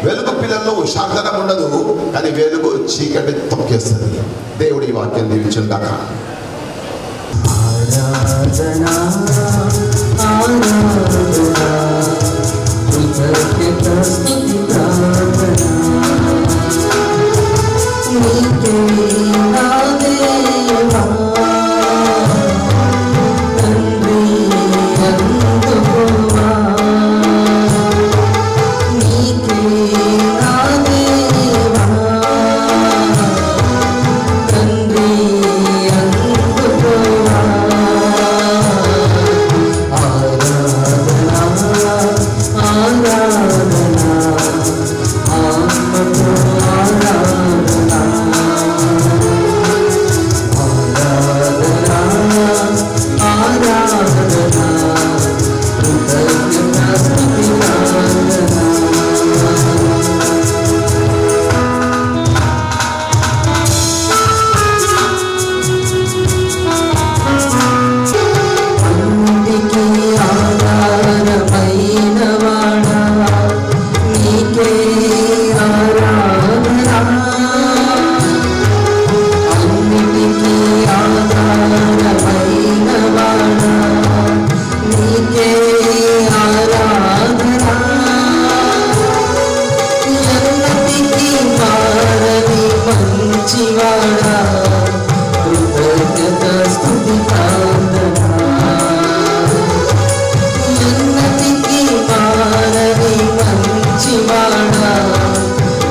వెలుగు పిల్లల్లో శాంతనం ఉండదు, కానీ వెలుగు చీకటి తొక్కేస్తుంది. దేవుడి ఈ వాక్యం దీవించను కాక. ఆరాధనా ఆరాధనా కృతజ్ఞత స్తుతి ప్రార్థనా నీకే నా దేవా తండ్రి అందుకోవా నీకే నా దేవా తండ్రి అందుకోవా ఆరాధనా ఆరాధనా ఆత్మతో ఆరాధనా ఆరాధనా ఆరాధనా కృతజ్ఞత స్తుతి ప్రార్థనా అన్నిటికీ ఆధారమైన వాడా నీకే ఆరాధనా అన్నిటికీ ఆధారమైన వాడా నీకే ఆరాధనా ఎన్నటికీ మారని మంచివాడా కృతజ్ఞత స్తుతి ప్రార్థనా ఎన్నటికీ మారని మంచివాడా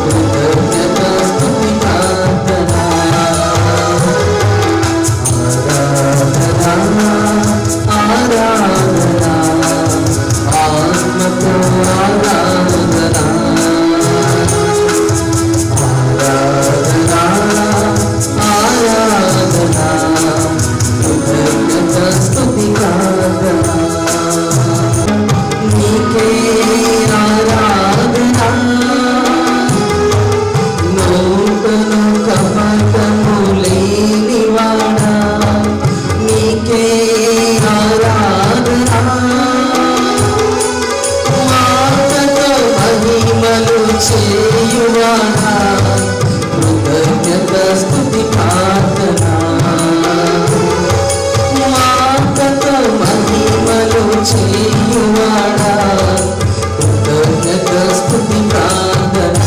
కృతజ్ఞత స్తుతి ప్రార్థనా ఆరాధనా ఆరాధనా ఆత్మతో ఆరాధనా ఆరాధనా ఆరాధనా కృతజ్ఞత స్తుతి ప్రార్థనా నీకే ఆరాధనా నూతను కపటము లేనివాడా నీకే ఆరాధనా మాటతో మహిమలు చేయువాడా కృతజ్ఞత స్తుతి ప్రార్థనా మాటతో మహిమలు చేయువాడా కృతజ్ఞత స్తుతి ప్రార్థనా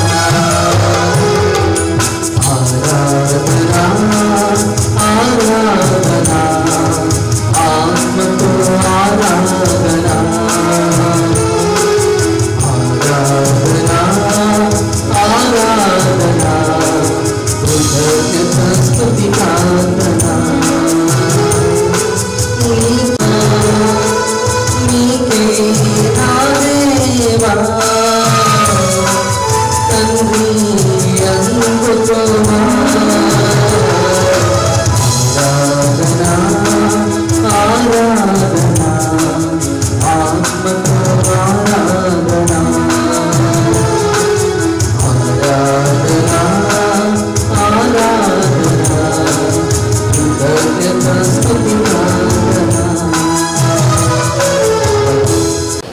ఆరాధనా ఆరాధనా ఆత్మతో ఆరాధనా ఆరాధనా ఆరాధనా కృతజ్ఞత స్తుతి ప్రార్థనా నీకే నా దేవా తండ్రి అందుకోవా ఆరాధనా ఆరాధనా ఆత్మతో ఆరాధనా ఆరాధనా ఆరాధనా కృతజ్ఞత స్తుతి ప్రార్థనా.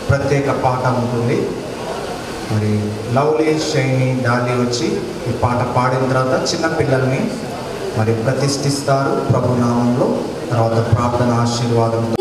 ప్రత్యేక పాట ఉంటుంది. మరి లవ్లీ షైని డాలి వచ్చి ఈ పాట పాడిన తర్వాత చిన్న పిల్లల్ని మరి ప్రతిష్ఠిస్తారు ప్రభు నామంలో. తర్వాత ప్రార్థన ఆశీర్వాదంతో